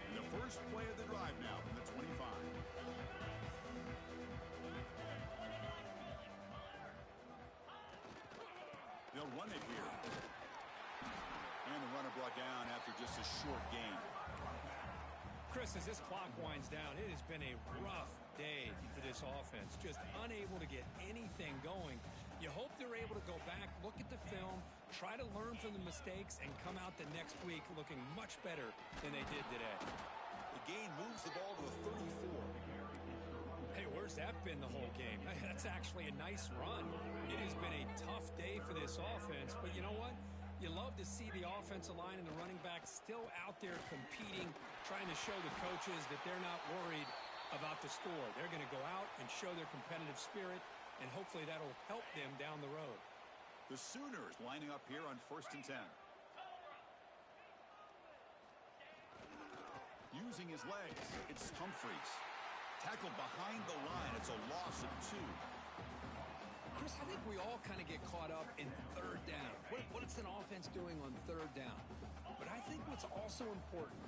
Speaker 1: And the first play of the drive now from the 25. They'll run it here. And the runner brought down after just a short gain.
Speaker 2: Chris, as this clock winds down, it has been a rough day for this offense. Just unable to get anything going. You hope they're able to go back, look at the film, try to learn from the mistakes, and come out the next week looking much better than they did today.
Speaker 1: The gain moves the ball to the 34.
Speaker 2: Hey, where's that been the whole game? That's actually a nice run. It has been a tough day for this offense, but you know what? You love to see the offensive line and the running backs still out there competing, trying to show the coaches that they're not worried about the score. They're going to go out and show their competitive spirit, and hopefully that'll help them down the road.
Speaker 1: The Sooners lining up here on 1st and 10. Using his legs, it's Humphries. Tackled behind the line. It's a loss of 2.
Speaker 2: Chris, I think we all kind of get caught up in 3rd down. What's an offense doing on 3rd down? But I think what's also important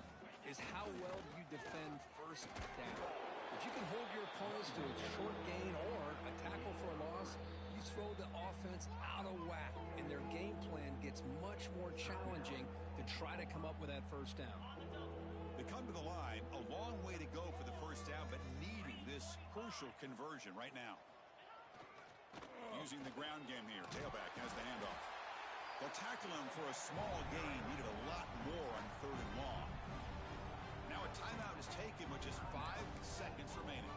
Speaker 2: is how well you defend 1st down. If you can hold your opponents to a short gain or a tackle for a loss, you throw the offense out of whack, and their game plan gets much more challenging to try to come up with that 1st down.
Speaker 1: They come to the line, a long way to go for the 1st down, but needing this crucial conversion right now. Using the ground game here. Tailback has the handoff. They'll tackle him for a small gain. Needed a lot more on 3rd and long. Now a timeout is taken with just 5 seconds remaining.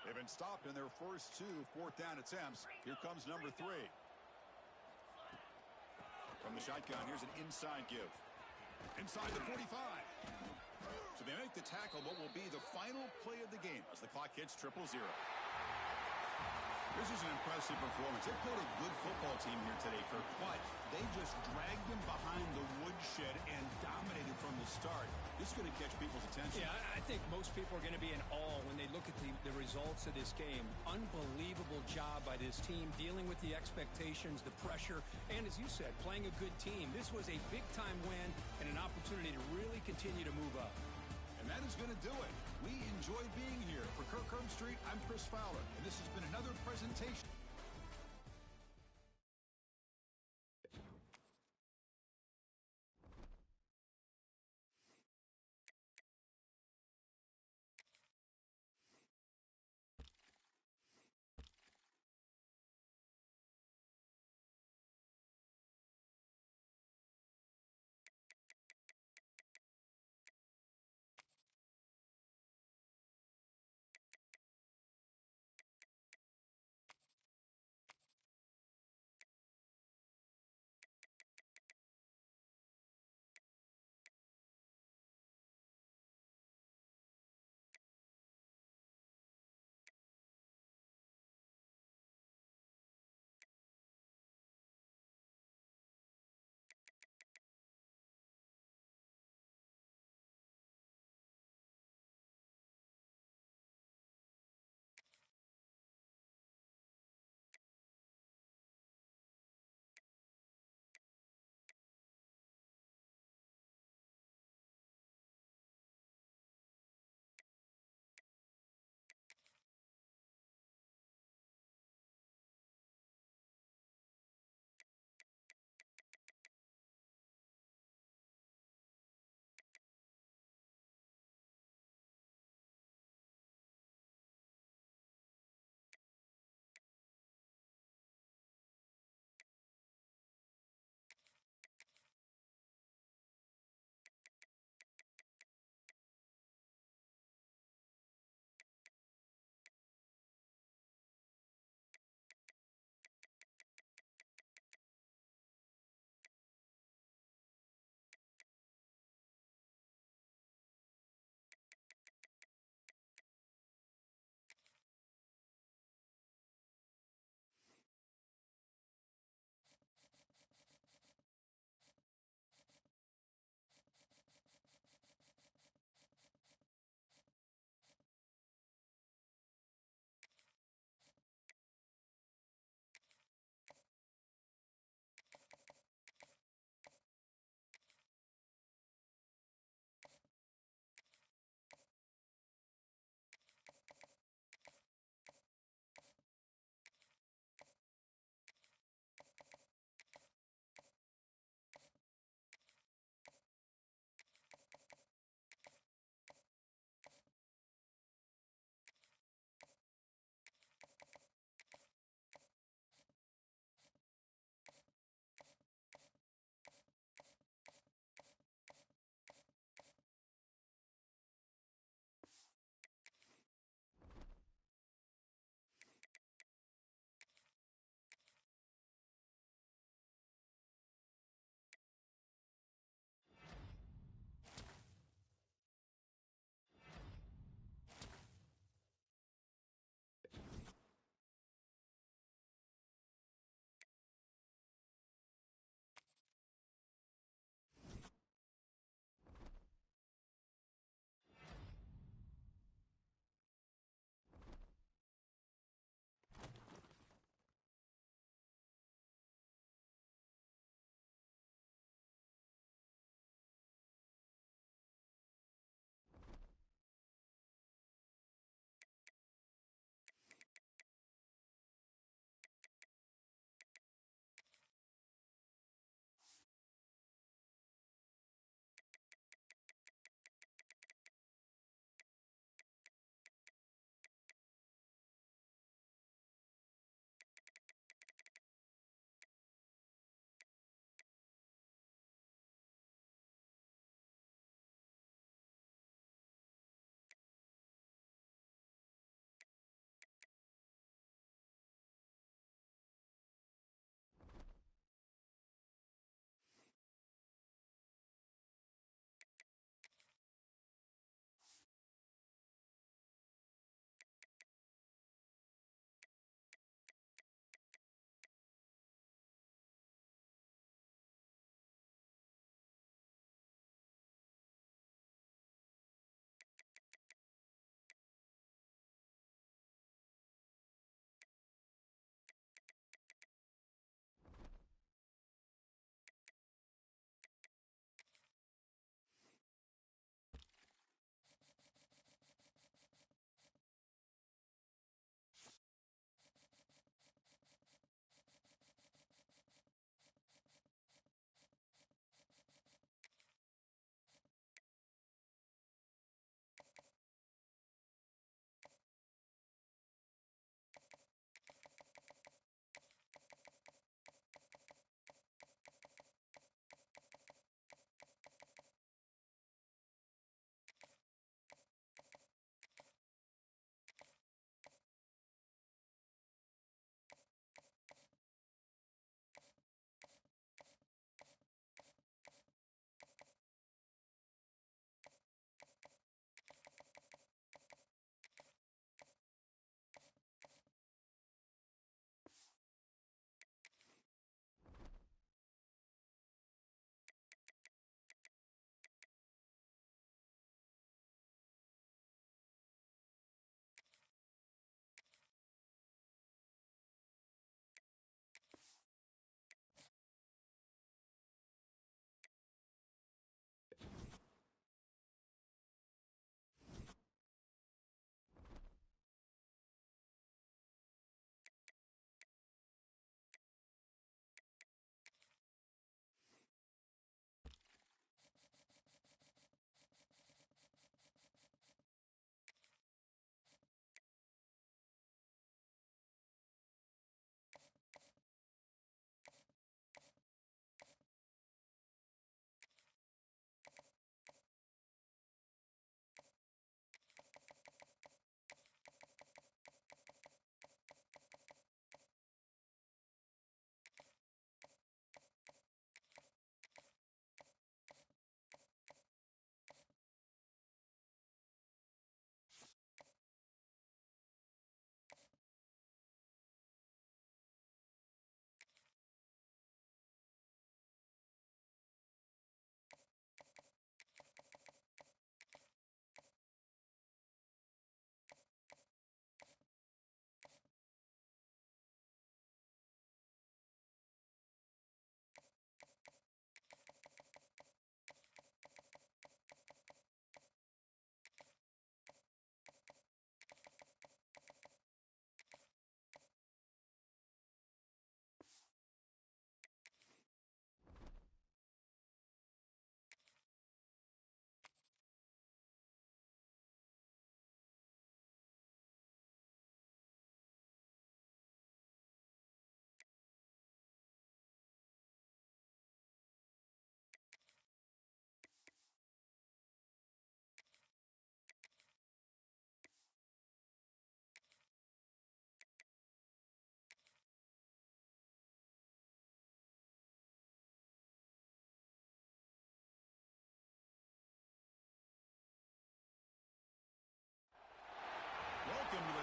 Speaker 1: They've been stopped in their first 2 4th down attempts. Here comes number 3. From the shotgun, here's an inside give. Inside the 45. So they make the tackle, what will be the final play of the game as the clock hits 0-0. This is an impressive performance. They played a good football team here today, Kirk, but they just dragged them behind the woodshed and dominated from the start. This is going to catch people's attention.
Speaker 2: Yeah, I think most people are going to be in awe when they look at the results of this game. Unbelievable job by this team, dealing with the expectations, the pressure, and as you said, playing a good team. This was a big-time win and an opportunity to really continue to move up.
Speaker 1: And that is going to do it. We enjoyed being here. For Kirk Herbstreit, I'm Chris Fowler, and this has been another presentation.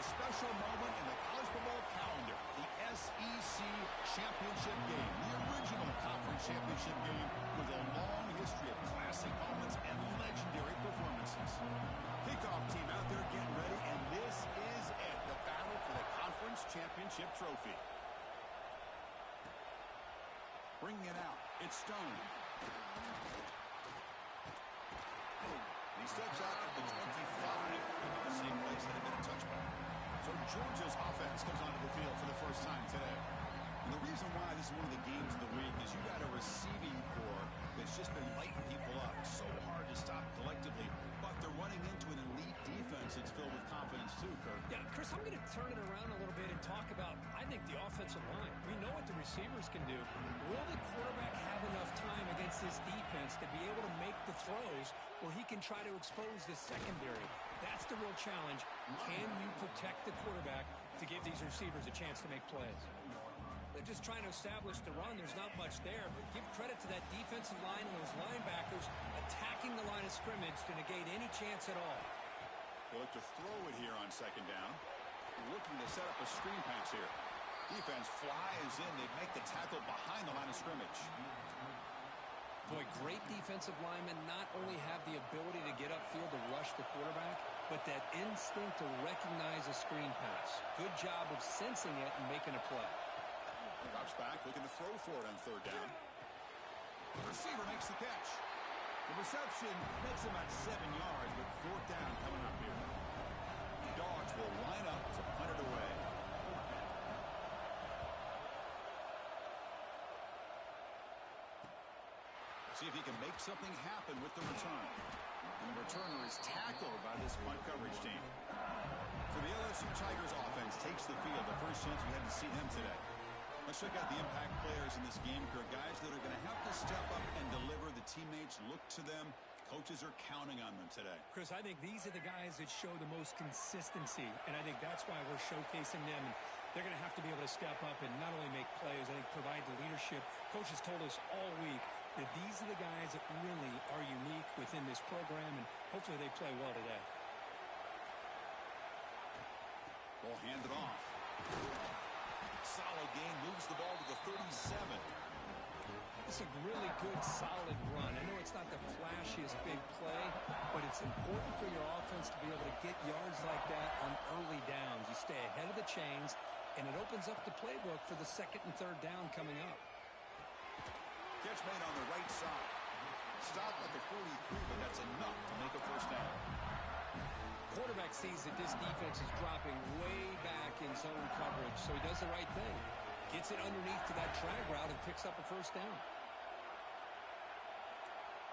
Speaker 1: special moment in the college football calendar, the SEC Championship game, the original conference championship game with a long history of classic moments and legendary performances. Kickoff team out there getting ready, and this is it, the battle for the conference championship trophy. Bringing it out, it's Stone. He steps out at the 25, the same place that had been a touchback. So Georgia's offense comes onto the field for the first time today. And the reason why this is one of the games of the week is you got a receiving corps that's just been lighting people up. So hard to stop collectively, but they're running into an elite defense that's filled with confidence too, Kirk.
Speaker 2: Yeah, Chris, I'm going to turn it around a little bit and talk about, I think, the offensive line. We know what the receivers can do. Will the quarterback have enough time against this defense to be able to make the throws where he can try to expose the secondary? That's the real challenge. Can you protect the quarterback to give these receivers a chance to make plays? They're just trying to establish the run. There's not much there, but give credit to that defensive line and those linebackers attacking the line of scrimmage to negate any chance at all.
Speaker 1: They look to throw it here on second down. Looking to set up a screen pass here. Defense flies in. They make the tackle behind the line of scrimmage.
Speaker 2: Boy, great defensive linemen not only have the ability to get upfield to rush the quarterback, but that instinct to recognize a screen pass. Good job of sensing it and making a play.
Speaker 1: Drops back, looking to throw for it on third down. The receiver makes the catch. The reception makes him at 7 yards, but fourth down coming up here. The Dogs will line up to punt it away. See if he can make something happen with the return. And the returner is tackled by this punt coverage team. So the LSU Tigers offense takes the field. The first chance we had to see them today. Let's check out the impact players in this game. Guys that are going to have to step up and deliver. The teammates look to them. Coaches are counting on them today.
Speaker 2: Chris, I think these are the guys that show the most consistency, and I think that's why we're showcasing them. And they're going to have to be able to step up and not only make plays, I think provide the leadership. Coaches told us all week that these are the guys that really are unique within this program, and hopefully they play well today.
Speaker 1: Ball handed off. Solid gain, moves the ball to the 37.
Speaker 2: It's a really good, solid run. I know it's not the flashiest big play, but it's important for your offense to be able to get yards like that on early downs. You stay ahead of the chains, and it opens up the playbook for the second and third down coming up.
Speaker 1: Catch made on the right side. Stopped at the 43, but that's enough to make a first down.
Speaker 2: Quarterback sees that this defense is dropping way back in zone coverage, so he does the right thing. Gets it underneath to that drag route and picks up a first down.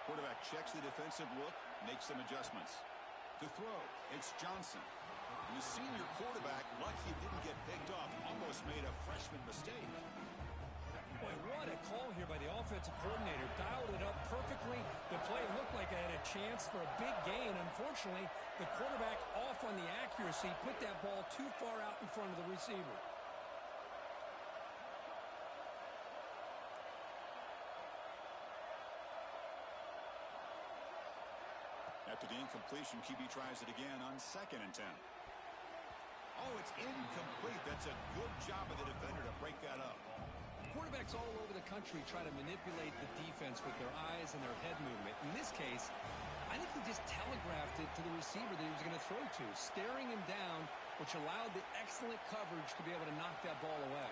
Speaker 1: Quarterback checks the defensive look, makes some adjustments. To throw, it's Johnson. And the senior quarterback, lucky he didn't get picked off, almost made a freshman mistake.
Speaker 2: Boy, what a call here by the offensive coordinator. Dialed it up perfectly. The play looked like it had a chance for a big gain. Unfortunately, the quarterback off on the accuracy, put that ball too far out in front of the receiver.
Speaker 1: After the incompletion, QB tries it again on 2nd and 10. Oh, it's incomplete. That's a good job of the defender to break that up.
Speaker 2: Quarterbacks all over the country try to manipulate the defense with their eyes and their head movement. In this case, I think he just telegraphed it to the receiver that he was going to throw to, staring him down, which allowed the excellent coverage to be able to knock that ball away.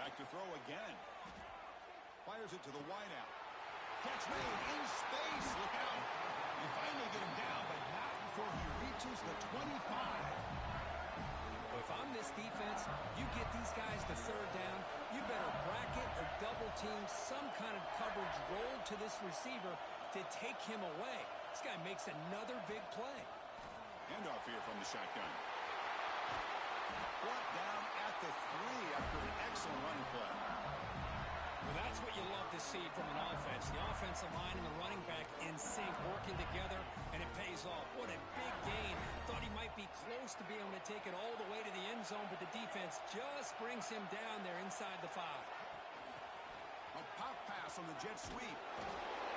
Speaker 1: Back to throw again. Fires it to the wideout. Catch made in space. Look out. You finally get him down, but not before he reaches the 25.
Speaker 2: If I'm this defense, you get these guys to third down, you better bracket or double team some kind of coverage roll to this receiver to take him away. This guy makes another big play.
Speaker 1: Handoff here from the shotgun. Brought down at the 3 after an excellent running play.
Speaker 2: Well, that's what you love to see from an offense. The offensive line and the running back in sync, working together, and it pays off. What a big gain. Thought he might be close to being able to take it all the way to the end zone, but the defense just brings him down there inside the 5.
Speaker 1: A pop pass on the jet sweep.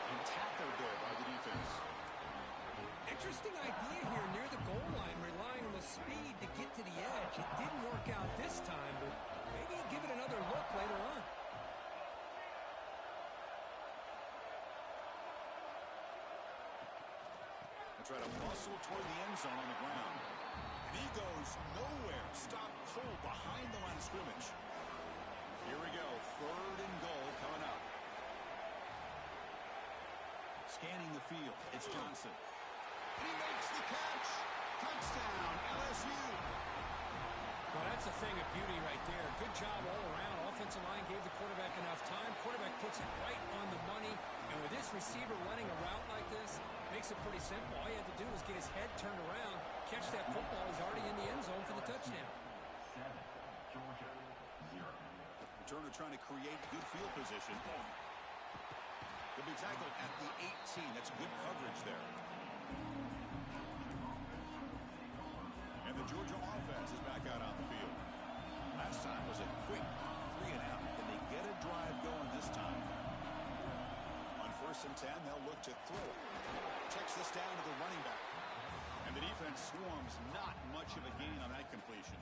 Speaker 1: And tackled there by the defense.
Speaker 2: Interesting idea here near the goal line, relying on the speed to get to the edge. It didn't work out this time, but maybe give it another look later on.
Speaker 1: Try to muscle toward the end zone on the ground. And he goes nowhere. Stop cold behind the line of scrimmage. Here we go. 3rd and goal coming up. Scanning the field. It's Johnson. And he makes the catch. Touchdown, LSU.
Speaker 2: Well, that's a thing of beauty right there. Good job all around. Offensive line gave the quarterback enough time. Quarterback puts it right on the money. And with this receiver running a route like this, makes it pretty simple. All you have to do is get his head turned around, catch that football. He's already in the end zone for the touchdown.
Speaker 3: 7, Georgia, 0.
Speaker 1: Turner trying to create good field position. He'll be tackled at the 18. That's good coverage there. And the Georgia offense is back out on the field. Last time was a quick 3 and out. Can they get a drive going this time? On 1st and 10, they'll look to throw it. Checks this down to the running back. And the defense swarms. Not much of a gain on that completion.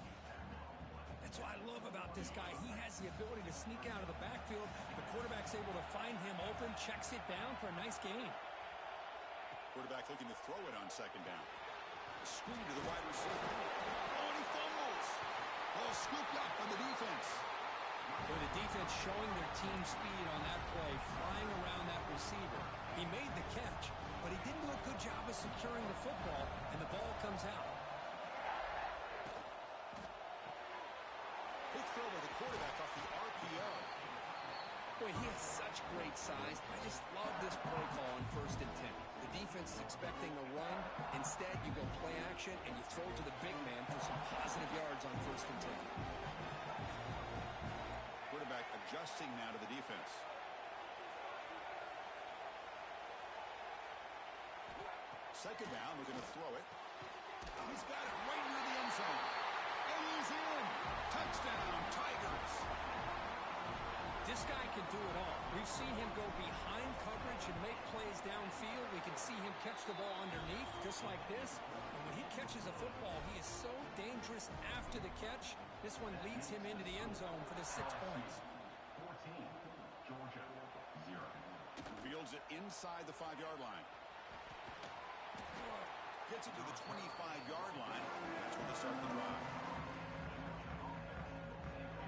Speaker 2: That's what I love about this guy. He has the ability to sneak out of the backfield. The quarterback's able to find him open, checks it down for a nice gain.
Speaker 1: Quarterback looking to throw it on 2nd down. Screen to the wide receiver. Oh, and he fumbles. Ball scooped up by the defense.
Speaker 2: Boy, the defense showing their team speed on that play, flying around that receiver. He made the catch, but he didn't do a good job of securing the football, and the ball comes out.
Speaker 1: Big throw by the quarterback off the RPO.
Speaker 2: Boy, he has such great size. I just love this play call on 1st and 10. The defense is expecting a run. Instead, you go play action, and you throw to the big man for some positive yards on 1st and 10.
Speaker 1: Quarterback adjusting now to the defense. Second down, looking to throw it. He's got it right near the end zone. And he's in. Touchdown, Tigers.
Speaker 2: This guy can do it all. We've seen him go behind coverage and make plays downfield. We can see him catch the ball underneath, just like this. And when he catches a football, he is so dangerous after the catch. This one leads him into the end zone for the 6 points.
Speaker 3: 14, Georgia, 0.
Speaker 1: Fields it inside the 5-yard line. Gets it to the 25-yard line. That's when they start the drive.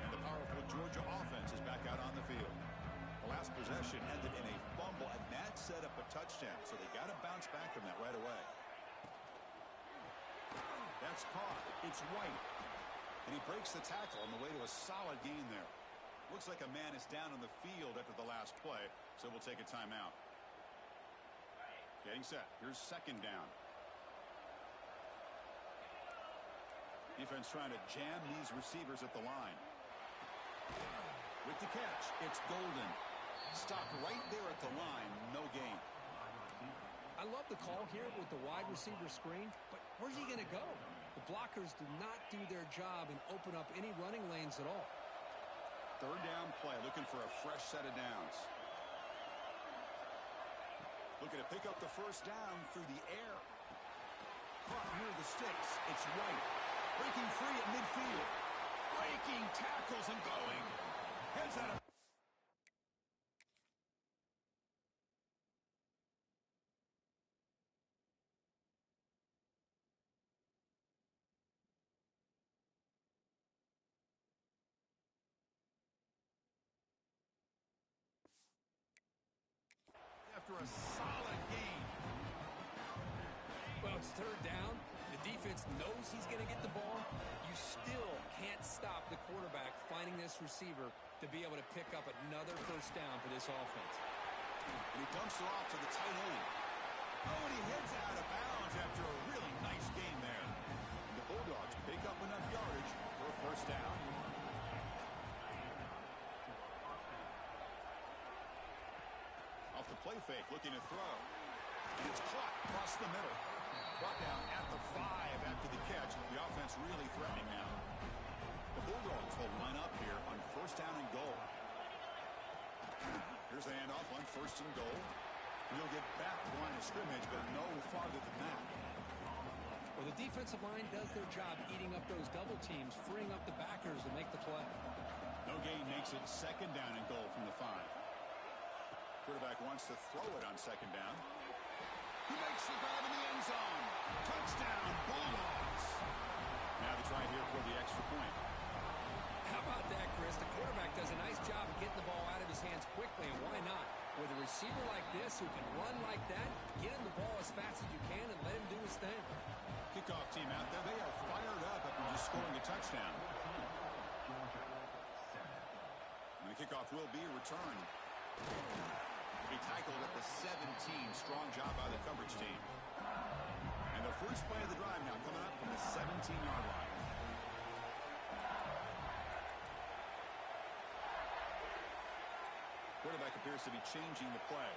Speaker 1: And the powerful Georgia offense is back out on the field. The last possession ended in a fumble, and that set up a touchdown. So they got to bounce back from that right away. That's caught. It's White. And he breaks the tackle on the way to a solid gain there. Looks like a man is down on the field after the last play, so we'll take a timeout. Getting set. Here's 2nd down. Defense trying to jam these receivers at the line. With the catch, it's Golden. Stopped right there at the line. No gain.
Speaker 2: I love the call here with the wide receiver screen, but where's he going to go? The blockers do not do their job and open up any running lanes at all.
Speaker 1: 3rd down play, looking for a fresh set of downs. Looking to pick up the 1st down through the air. Caught near the sticks. It's White. Breaking free at midfield. Breaking tackles and going. Heads out of... After a solid game.
Speaker 2: Well, it's 3rd down. The defense knows he's going to get the ball. You still can't stop the quarterback finding this receiver to be able to pick up another 1st down for this offense.
Speaker 1: And he dumps it off to the tight end. Oh, and he heads out of bounds after a really nice game there. The Bulldogs pick up enough yardage for a 1st down. Off the play fake, looking to throw. And it's caught across the middle. Brought down at the 5 after the catch. The offense really threatening now. The Bulldogs will line up here on 1st down and goal. Here's the handoff on 1st and goal. He'll get back to the line of scrimmage, but no farther than that.
Speaker 2: Well, the defensive line does their job eating up those double teams, freeing up the backers to make the play.
Speaker 1: No gain makes it second down and goal from the 5. Quarterback wants to throw it on second down. He makes the grab in the end zone. Touchdown, Bulldogs. Now the try here for the extra point.
Speaker 2: How about that, Chris? The quarterback does a nice job of getting the ball out of his hands quickly, and why not? With a receiver like this who can run like that, get him the ball as fast as you can and let him do his thing.
Speaker 1: Kickoff team out there. They are fired up after just scoring a touchdown. And the kickoff will be returned. Will be tackled at the 17. Strong job by the coverage team. And the first play of the drive now coming up from the 17-yard line. Quarterback appears to be changing the play.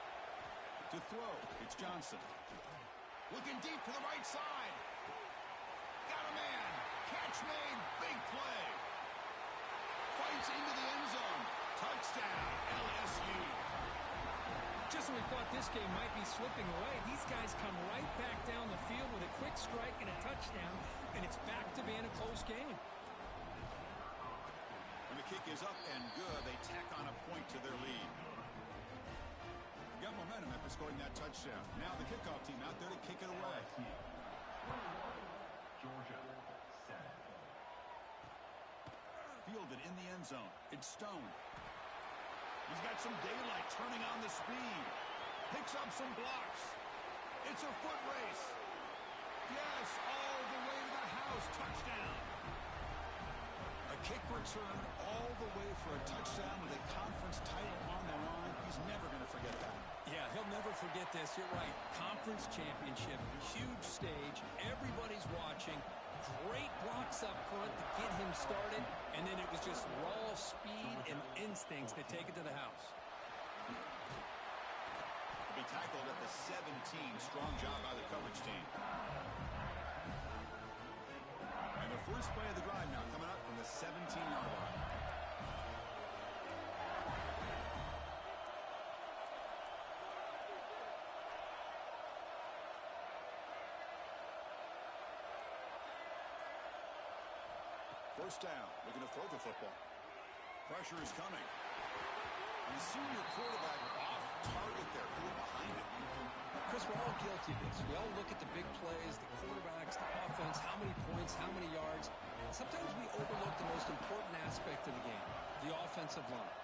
Speaker 1: To throw, it's Johnson. Looking deep to the right side. Got a man. Catch made. Big play. Fights into the end zone. Touchdown, LSU.
Speaker 2: Just when we thought this game might be slipping away, these guys come right back down the field with a quick strike and a touchdown, and it's back to being a close game.
Speaker 1: When the kick is up and good, they tack on a point to their lead. Got momentum after scoring that touchdown. Now the kickoff team out there to kick it away.
Speaker 3: Georgia, 7.
Speaker 1: Fielded in the end zone. It's Stone. He's got some daylight turning on the speed. Picks up some blocks. It's a foot race. Yes, all the way to the house. Touchdown. A kick return all the way for a touchdown with a conference title on the line. He's never going to forget that.
Speaker 2: Yeah, he'll never forget this. You're right. Conference championship, huge stage. Everybody's watching. Great blocks up front to get him started, and then it was just raw speed and instincts to take it to the house.
Speaker 1: To be tackled at the 17. Strong job by the coverage team. And the first play of the drive now coming up from the 17-yard line. First down, looking to throw the football. Pressure is coming. And the senior quarterback off target there, pulled behind it.
Speaker 2: Chris, we're all guilty of this. We all look at the big plays, the quarterbacks, the offense, how many points, how many yards. Sometimes we overlook the most important aspect of the game, the offensive line.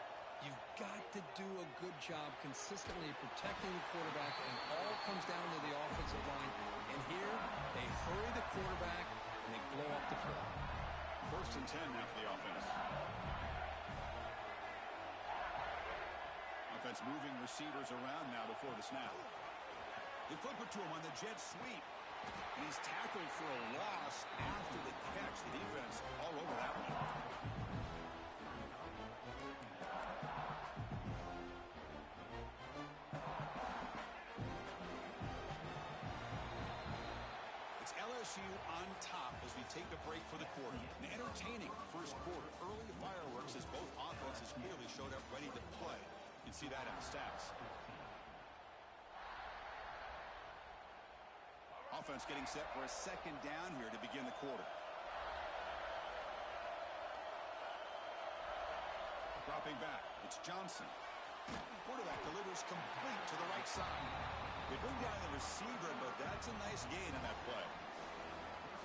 Speaker 2: You've got to do a good job consistently protecting the quarterback, and all comes down to the offensive line. And here, they hurry the quarterback, and they blow up the play.
Speaker 1: First and 10 now for the offense. Offense moving receivers around now before the snap. They flip it to him on the jet sweep. And he's tackled for a loss after the catch. The defense all over that one. It's LSU on top as we take a break for the quarter. An entertaining first quarter. Early fireworks as both offenses clearly showed up ready to play. You can see that in the stats. Offense getting set for a second down here to begin the quarter. Dropping back, it's Johnson. Quarterback delivers complete to the right side. They bring down the receiver, but that's a nice gain on that play.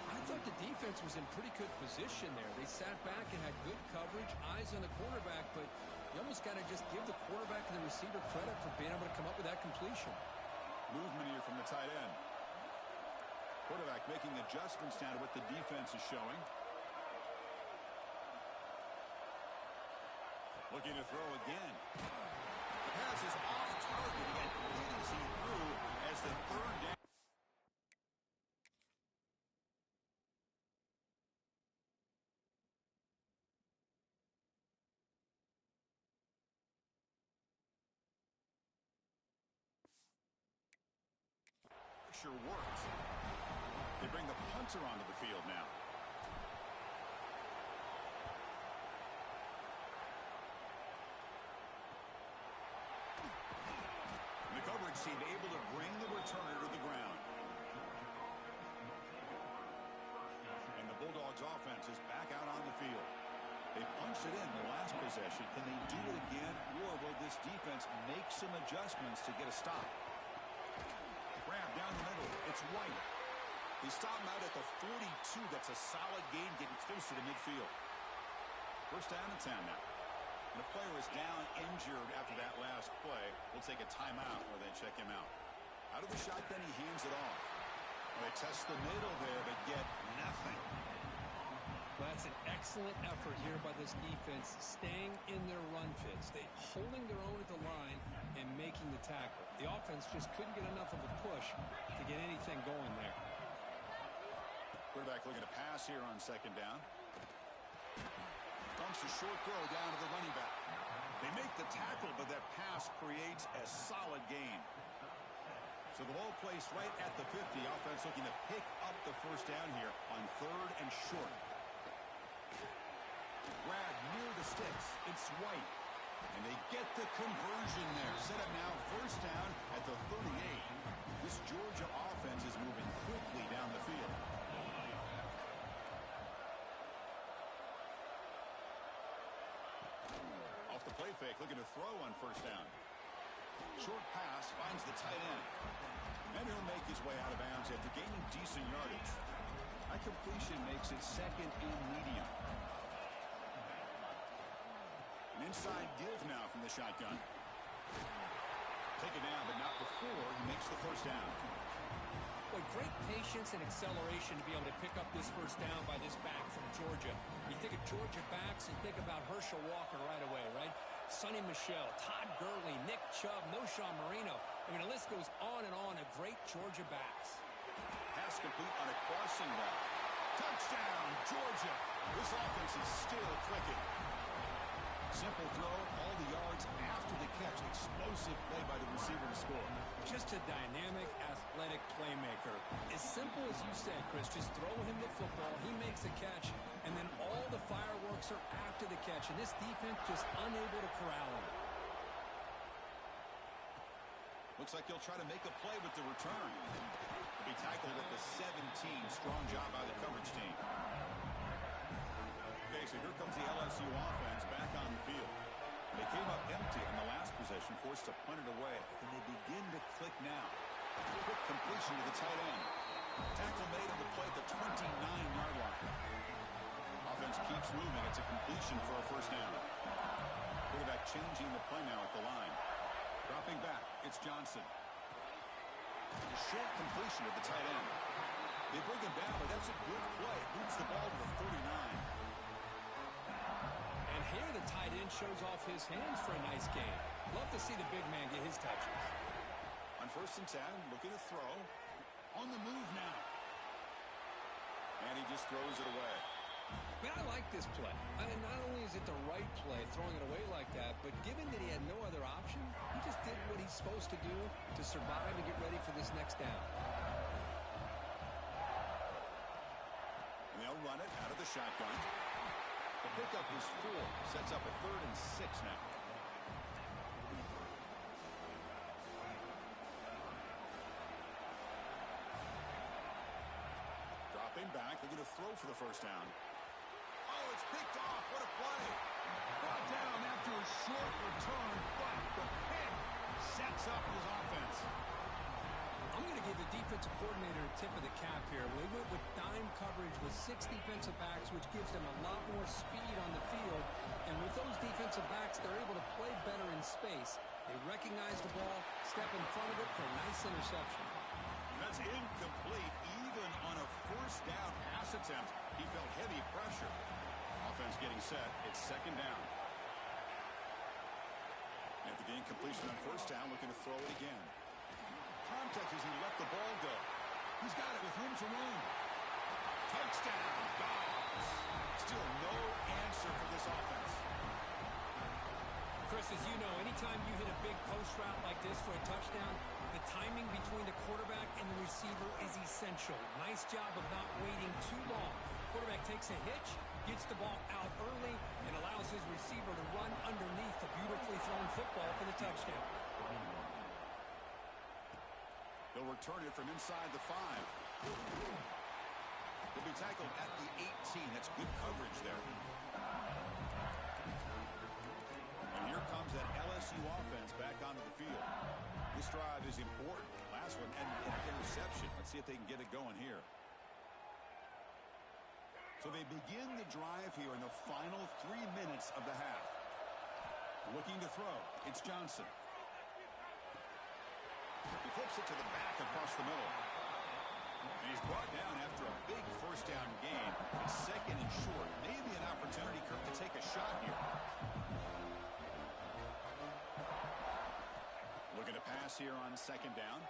Speaker 2: I thought the defense was in pretty good position there. They sat back and had good coverage, eyes on the quarterback, but you almost got to just give the quarterback and the receiver credit for being able to come up with that completion.
Speaker 1: Movement here from the tight end. Quarterback making adjustments now to what the defense is showing. Looking to throw again. The pass is off target. Again, did he through as the third down. Sure works. They bring the punter onto the field now. And the coverage coverage team able to bring the returner to the ground. And the Bulldogs offense is back out on the field. They punched it in the last possession. Can they do it again, or will this defense make some adjustments to get a stop? Grab down the middle. It's White. They stop him out at the 42. That's a solid gain, getting closer to midfield. First down and 10 now. And the player is down injured after that last play. We'll take a timeout where they check him out. Out of the shotgun, he hands it off. Well, they test the middle there, but get nothing.
Speaker 2: Well, that's an excellent effort here by this defense, staying in their run fits. They holding their own at the line and making the tackle. The offense just couldn't get enough of a push to get anything going there.
Speaker 1: Quarterback looking to pass here on second down. Dumps a short throw down to the running back. They make the tackle, but that pass creates a solid gain. So the ball placed right at the 50. Offense looking to pick up the first down here on third and short. Grab near the sticks. It's White. And they get the conversion there. Set up now first down at the 38. This Georgia offense is moving quickly down the field. Off the play fake, looking to throw on first down. Short pass finds the tight end. And he'll make his way out of bounds after gaining decent yardage. That completion makes it second and medium. An inside give now from the shotgun. Take it down, but not before he makes the first down.
Speaker 2: Boy, great patience and acceleration to be able to pick up this first down by this back from Georgia. You think of Georgia backs and think about Herschel Walker right away, right? Sonny Michel, Todd Gurley, Nick Chubb, Noshawn Marino. I mean, the list goes on and on of great Georgia backs.
Speaker 1: Pass complete on a crossing route. Touchdown, Georgia. This offense is still clicking. Simple throw, all the yards after the catch. Explosive play by the receiver to score.
Speaker 2: Just a dynamic, athletic playmaker. As simple as you said, Chris, just throw him the football, he makes a catch, and then all the fireworks are after the catch, and this defense just unable to corral him.
Speaker 1: Looks like he'll try to make a play with the return. He'll be tackled at the 17. Strong job by the coverage team. Okay, so here comes the LSU offense back on the field. They came up empty in the last possession, forced to punt it away. And they begin to click now. Quick completion to the tight end. Tackle made on the play at the 29-yard line. Offense keeps moving. It's a completion for a first down. Quarterback changing the play now at the line. Dropping back, it's Johnson. Short completion to the tight end. They bring him down, but that's a good play. Moves the ball to the 39.
Speaker 2: And here the tight end shows off his hands for a nice game. Love to see the big man get his touches.
Speaker 1: On first and 10, looking to throw. On the move now. And he just throws it away.
Speaker 2: Man, I like this play. I mean, not only is it the right play, throwing it away like that, but given that he had no other option, he just did what he's supposed to do to survive and get ready for this next down.
Speaker 1: And they'll run it out of the shotgun. The pickup is 4. Sets up a 3rd and 6 now. Dropping back. They're going to throw for the first down. Oh, it's picked off. What a play. Brought down after a short return, but the pick sets up his offense.
Speaker 2: I'm going to give the defensive coordinator a tip of the cap here. We went with dime coverage with 6 defensive backs, which gives them a lot more speed on the field. And with those defensive backs, they're able to play better in space. They recognize the ball, step in front of it for a nice interception.
Speaker 1: That's incomplete, even on a first down pass attempt. He felt heavy pressure. Offense getting set. It's second down. After the incompletion on first down, looking to throw it again. Contact as he let the ball go. He's got it with room to run. Touchdown, Dogs. Still no answer for this offense.
Speaker 2: Chris, as you know, anytime you hit a big post route like this for a touchdown, the timing between the quarterback and the receiver is essential. Nice job of not waiting too long. Quarterback takes a hitch, gets the ball out early, and allows his receiver to run underneath the beautifully thrown football for the touchdown.
Speaker 1: They'll return it from inside the 5. He'll be tackled at the 18. That's good coverage there. And here comes that LSU offense back onto the field. This drive is important. Last one ended in an interception. Let's see if they can get it going here. So they begin the drive here in the final 3 minutes of the half. Looking to throw. It's Johnson. He flips it to the back across the middle. And he's brought down after a big first down gain. It's second and short. Maybe an opportunity, Kirk, to take a shot here. Looking to pass here on second down.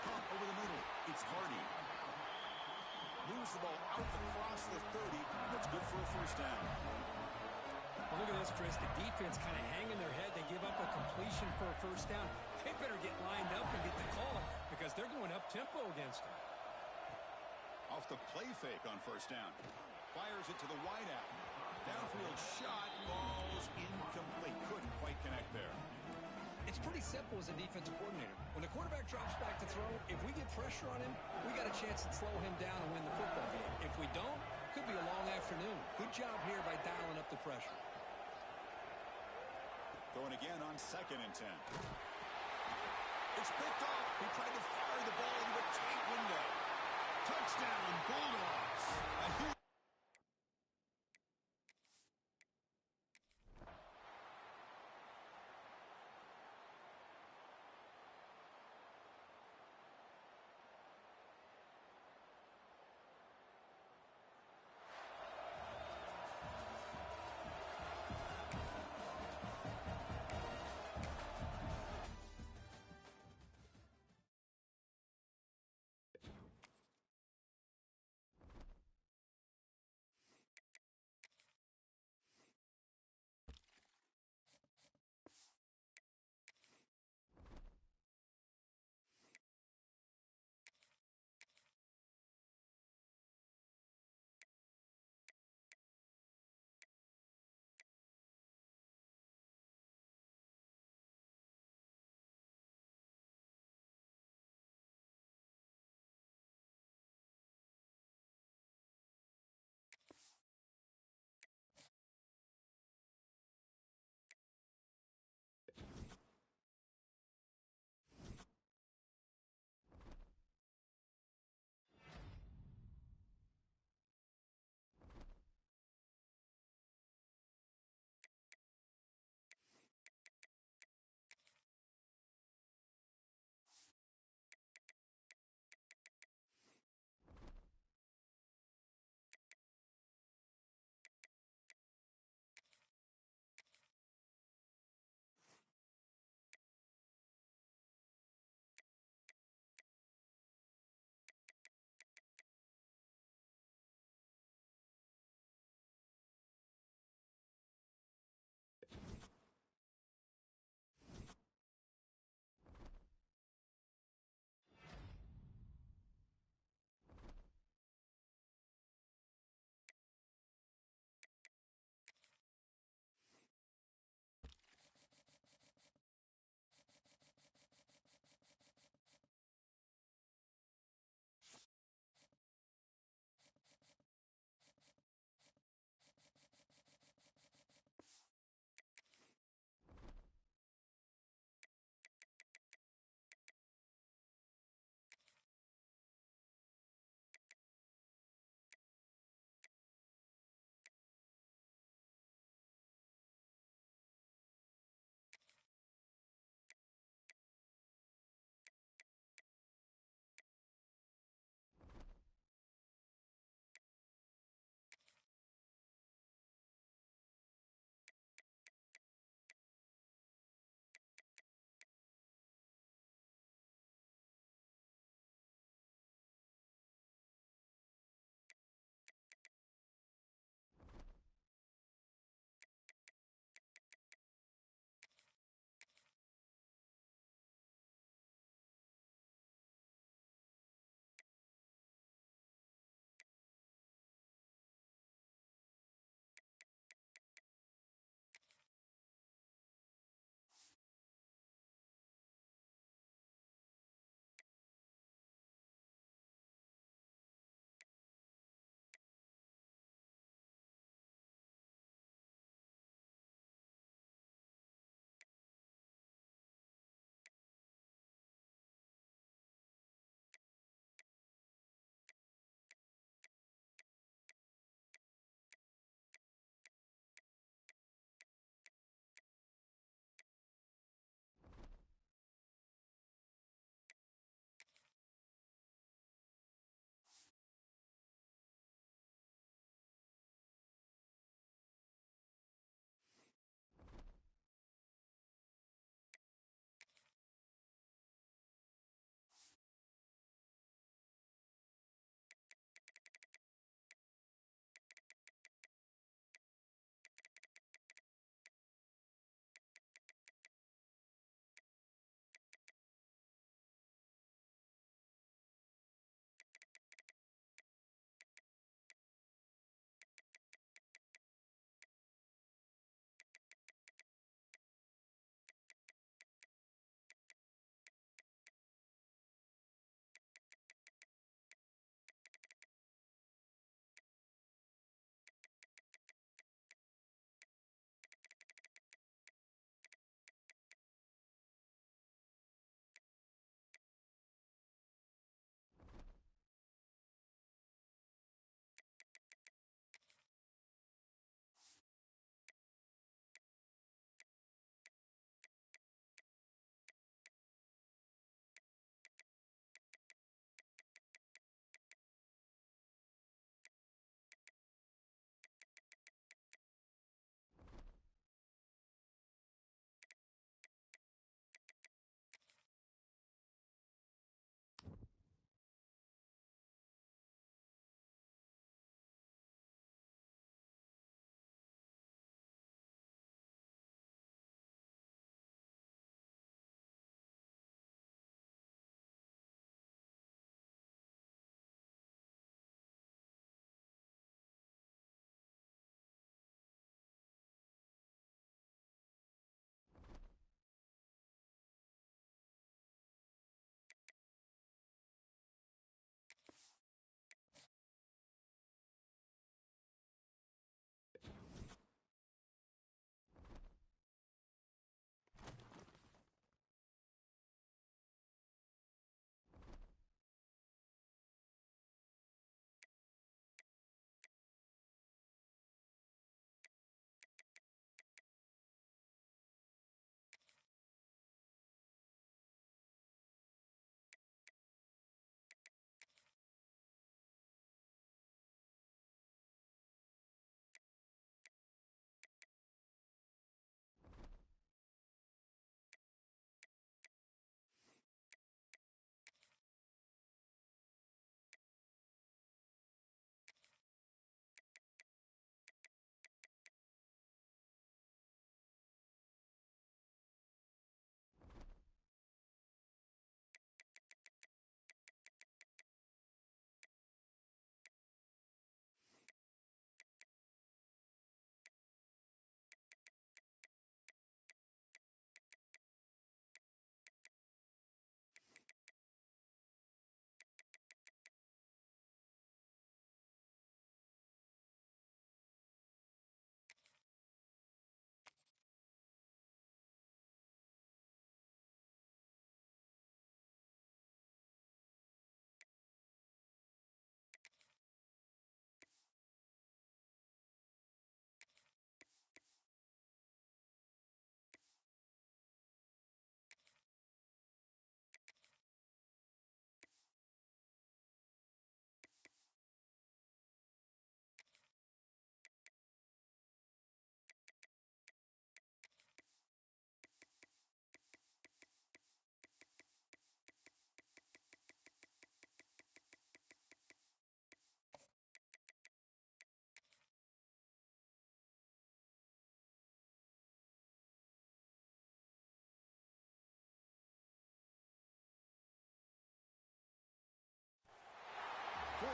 Speaker 1: Pump over the middle. It's Hardy. Moves the ball out across the 30. That's good for a first down.
Speaker 2: Well, look at this, Chris. The defense kind of hanging their head. They give up a completion for a first down. They better get lined up and get the call because they're going up-tempo against them.
Speaker 1: Off the play fake on first down. Fires it to the wideout. Downfield shot falls incomplete. Couldn't quite connect there.
Speaker 2: It's pretty simple as a defensive coordinator. When the quarterback drops back to throw, if we get pressure on him, we got a chance to slow him down and win the football game. If we don't, could be a long afternoon. Good job here by dialing up the pressure.
Speaker 1: Going again on second and 10. It's picked off. He tried to fire the ball into a tight window. Touchdown, Bulldogs. A huge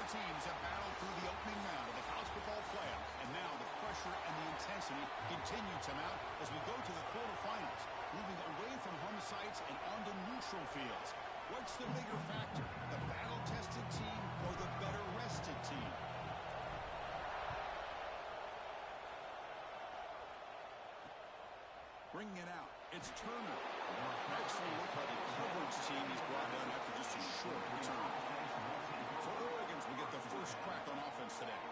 Speaker 1: teams have battled through the opening round of the college football playoff, and now the pressure and the intensity continue to mount as we go to the quarterfinals, moving away from home sites and onto neutral fields. What's the bigger factor, the battle-tested team or the better-rested team? Bringing it out, it's Turner. Excellent look by the coverage team he's brought down after just a short return. So Oregon's will get the first crack on offense today.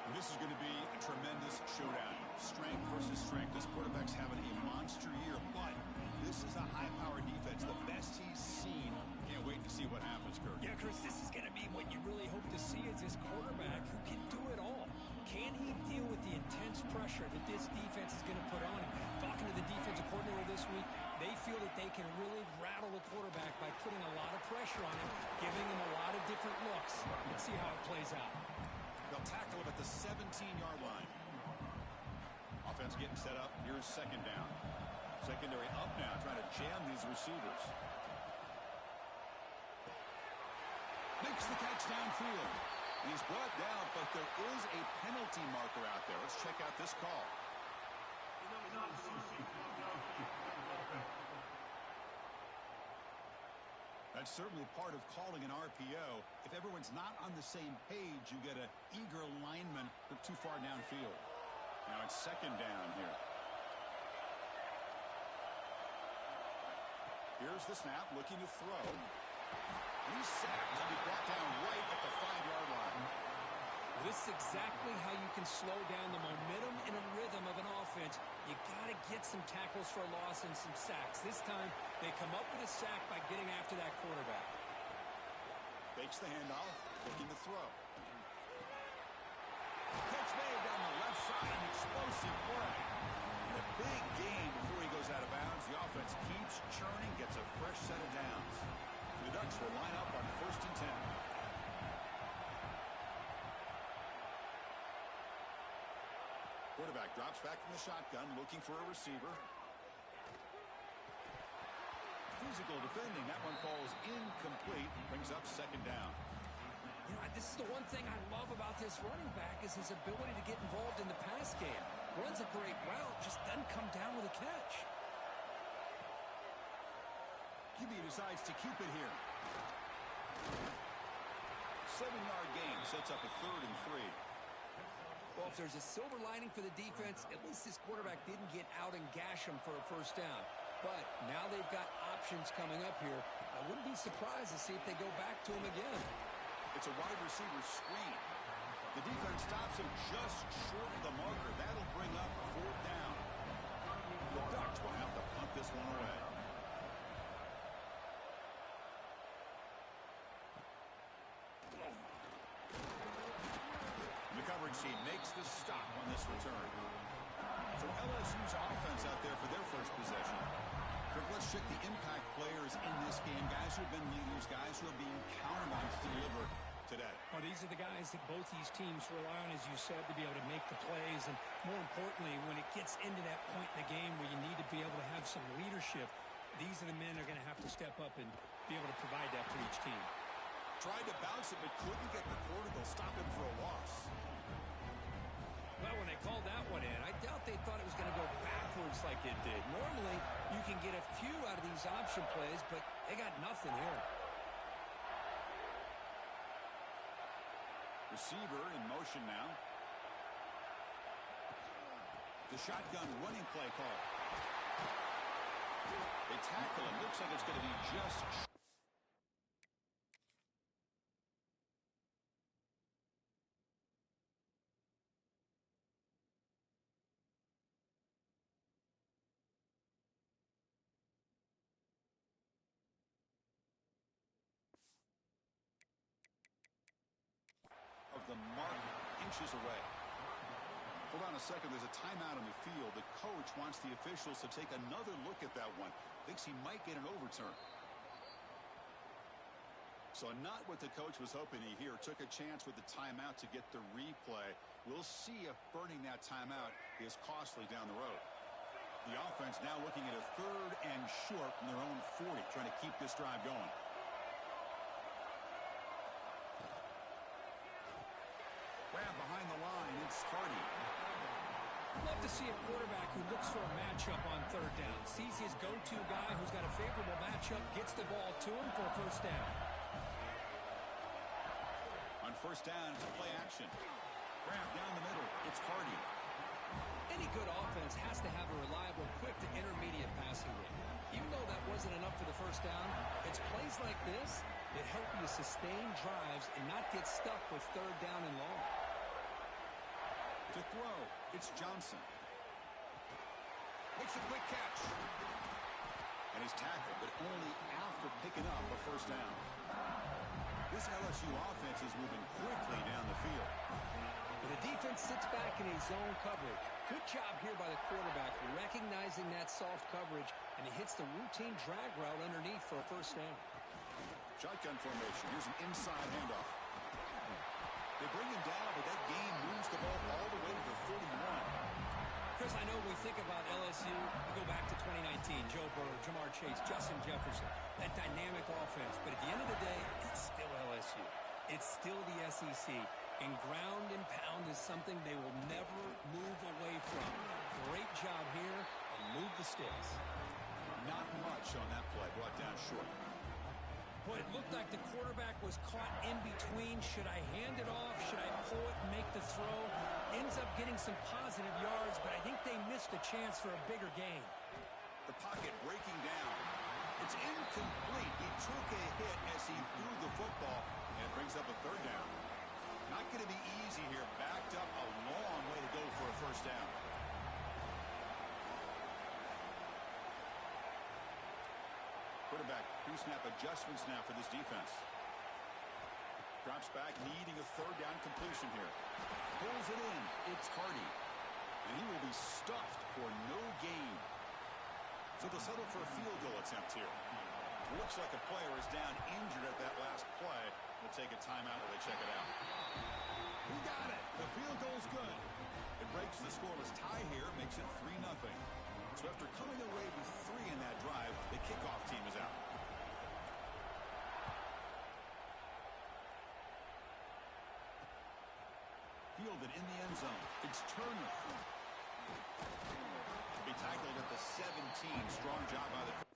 Speaker 1: And this is going to be a tremendous showdown. Strength versus strength. This quarterback's having a monster year, but this is a high-powered defense, the best he's seen. Can't wait to see what happens, Kirk.
Speaker 2: Yeah, Chris, this is going to be what you really hope to see is this quarterback who can do it all. Can he deal with the intense pressure that this defense is going to put on him? Talking to the defensive coordinator this week, they feel that they can really rattle the quarterback by putting a lot of pressure on him, giving him a lot of different looks. Let's see how it plays out.
Speaker 1: They'll tackle him at the 17-yard line. Offense getting set up. Here's second down. Secondary up now, trying to jam these receivers. Makes the catch downfield. He's brought down, but there is a penalty marker out there. Let's check out this call. That's certainly part of calling an RPO. If everyone's not on the same page, you get an eager lineman too far downfield. Now it's second down here. Here's the snap, looking to throw. He's sacked and he's brought down right at the 5-yard line.
Speaker 2: This is exactly how you can slow down the momentum and a rhythm of an offense. You got to get some tackles for a loss and some sacks. This time, they come up with a sack by getting after that quarterback.
Speaker 1: Fakes the handoff, looking to throw. Catch made down the left side, an explosive play. And a big gain before he goes out of bounds. The offense keeps churning, gets a fresh set of downs. The Ducks will line up on 1st and 10. Quarterback drops back from the shotgun, looking for a receiver. Physical defending. That one falls incomplete. Brings up second down.
Speaker 2: You know, this is the one thing I love about this running back is his ability to get involved in the pass game. Runs a great route, just doesn't come down with a catch.
Speaker 1: QB decides to keep it here. 7-yard gain sets up a 3rd and 3.
Speaker 2: Well, if there's a silver lining for the defense, at least this quarterback didn't get out and gash him for a first down. But now they've got options coming up here. I wouldn't be surprised to see if they go back to him again.
Speaker 1: It's a wide receiver screen. The defense stops him just short of the marker. That'll bring up 4th down. The Ducks will have to punt this one away. The coverage team makes the stop on this return. So LSU's offense out there for their first possession. Kirk, let's check the impact players in this game. Guys who have been leaders, guys who are being counted on to deliver today.
Speaker 2: Well, these are the guys that both these teams rely on, as you said, to be able to make the plays. And more importantly, when it gets into that point in the game where you need to be able to have some leadership, these are the men that are going to have to step up and be able to provide that for each team.
Speaker 1: Tried to bounce it, but couldn't get the quarter. They'll stop him for a loss.
Speaker 2: Well, when they called that one in, I doubt they thought it was going to go backwards like it did. Normally, you can get a few out of these option plays, but they got nothing here.
Speaker 1: Receiver in motion now. The shotgun running play call. They tackle him. Looks like it's going to be just... of the mark, inches away. Hold on a second. There's a timeout on the field. The coach wants the officials to take another look at that one. Thinks he might get an overturn. So not what the coach was hoping to hear. Took a chance with the timeout to get the replay. We'll see if burning that timeout is costly down the road. The offense now looking at a 3rd and short from their own 40, trying to keep this drive going.
Speaker 2: to see a quarterback who looks for a matchup on third down. Sees his go-to guy who's got a favorable matchup, gets the ball to him for a first down.
Speaker 1: On first down, it's a play action. Grab down the middle. It's Hardy.
Speaker 2: Any good offense has to have a reliable, quick to intermediate passing game. Even though that wasn't enough for the first down, it's plays like this that help you sustain drives and not get stuck with third down and long.
Speaker 1: To throw, it's Johnson. Makes a quick catch. And he's tackled, but only after picking up a first down. This LSU offense is moving quickly down the field.
Speaker 2: But the defense sits back in his zone coverage. Good job here by the quarterback, recognizing that soft coverage, and he hits the routine drag route underneath for a first down.
Speaker 1: Shotgun formation. Here's an inside handoff. They bring him down, but that gain moves the ball all the way to the 41.
Speaker 2: Chris, I know we think about LSU, we go back to 2019, Joe Burrow, Jamar Chase, Justin Jefferson, that dynamic offense. But at the end of the day, it's still LSU. It's still the SEC. And ground and pound is something they will never move away from. Great job here, and move the sticks.
Speaker 1: Not much on that play, brought down short.
Speaker 2: But it looked like the quarterback was caught in between. Should I hand it off? Should I pull it and make the throw? Ends up getting some positive yards, but I think they missed a chance for a bigger gain.
Speaker 1: The pocket breaking down. It's incomplete. He took a hit as he threw the football, and it brings up a third down. Not going to be easy here. Backed up a long way to go for a first down. Quarterback pre-snap adjustments now for this defense. Drops back, needing a third down completion here. Pulls it in. It's Hardy. And he will be stuffed for no gain. So they'll settle for a field goal attempt here. Looks like a player is down injured at that last play. They'll take a timeout while they check it out. We got it. The field goal's good. It breaks the scoreless tie here, makes it 3-0. So after coming away with 3 in that drive, the kickoff team is out. Fielded in the end zone. It's Turner. He tackled at the 17. Strong job by the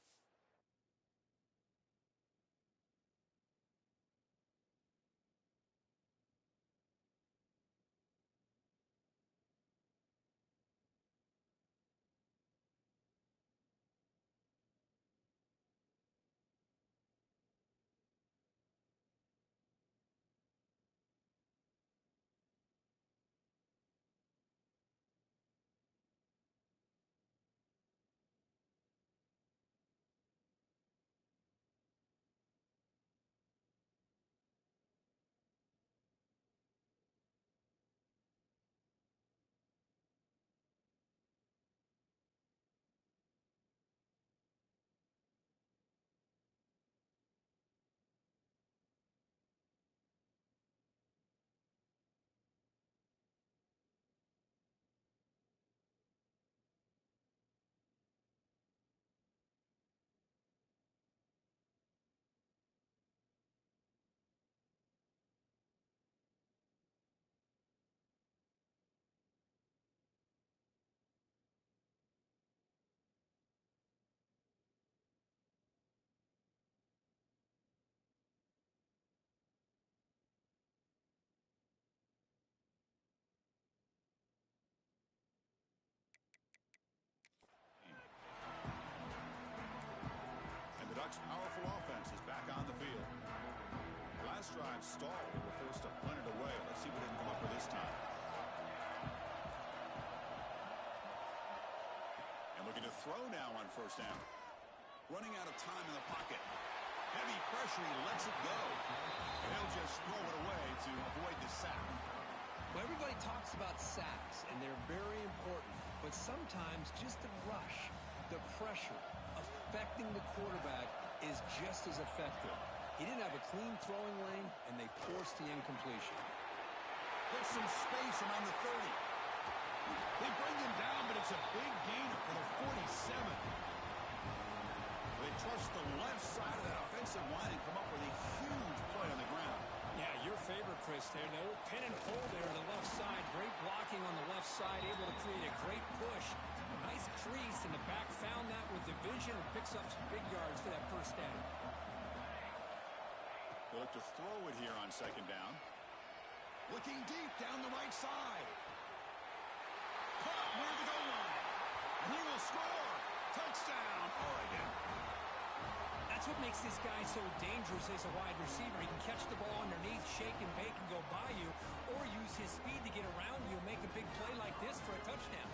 Speaker 1: Ducks' powerful offense is back on the field. Last drive stalled. They were forced to punt it away. Let's see what they can come up with this time. And looking to throw now on first down. Running out of time in the pocket. Heavy pressure. He lets it go. And he'll just throw it away to avoid the sack.
Speaker 2: Well, everybody talks about sacks, and they're very important. But sometimes just the rush, the pressure, affecting the quarterback is just as effective. He didn't have a clean throwing lane, and they forced the incompletion.
Speaker 1: There's some space around the 30. They bring him down, but it's a big gainer for the 47. They trust the left side of that offensive line and come up with a huge play on the ground.
Speaker 2: Yeah, your favorite, Chris, there. No pin and pull there on the left side. Great blocking blocking on the left side, able to create a great push. Nice crease in the back, found that with the vision and picks up some big yards for that first down.
Speaker 1: They look to throw it here on second down. Looking deep down the right side. Caught near the goal line. And he will score. Touchdown, Oregon.
Speaker 2: That's what makes this guy so dangerous as a wide receiver. He can catch the ball underneath, shake and bake and go by you, or use his speed to get around you and make a big play like this for a touchdown.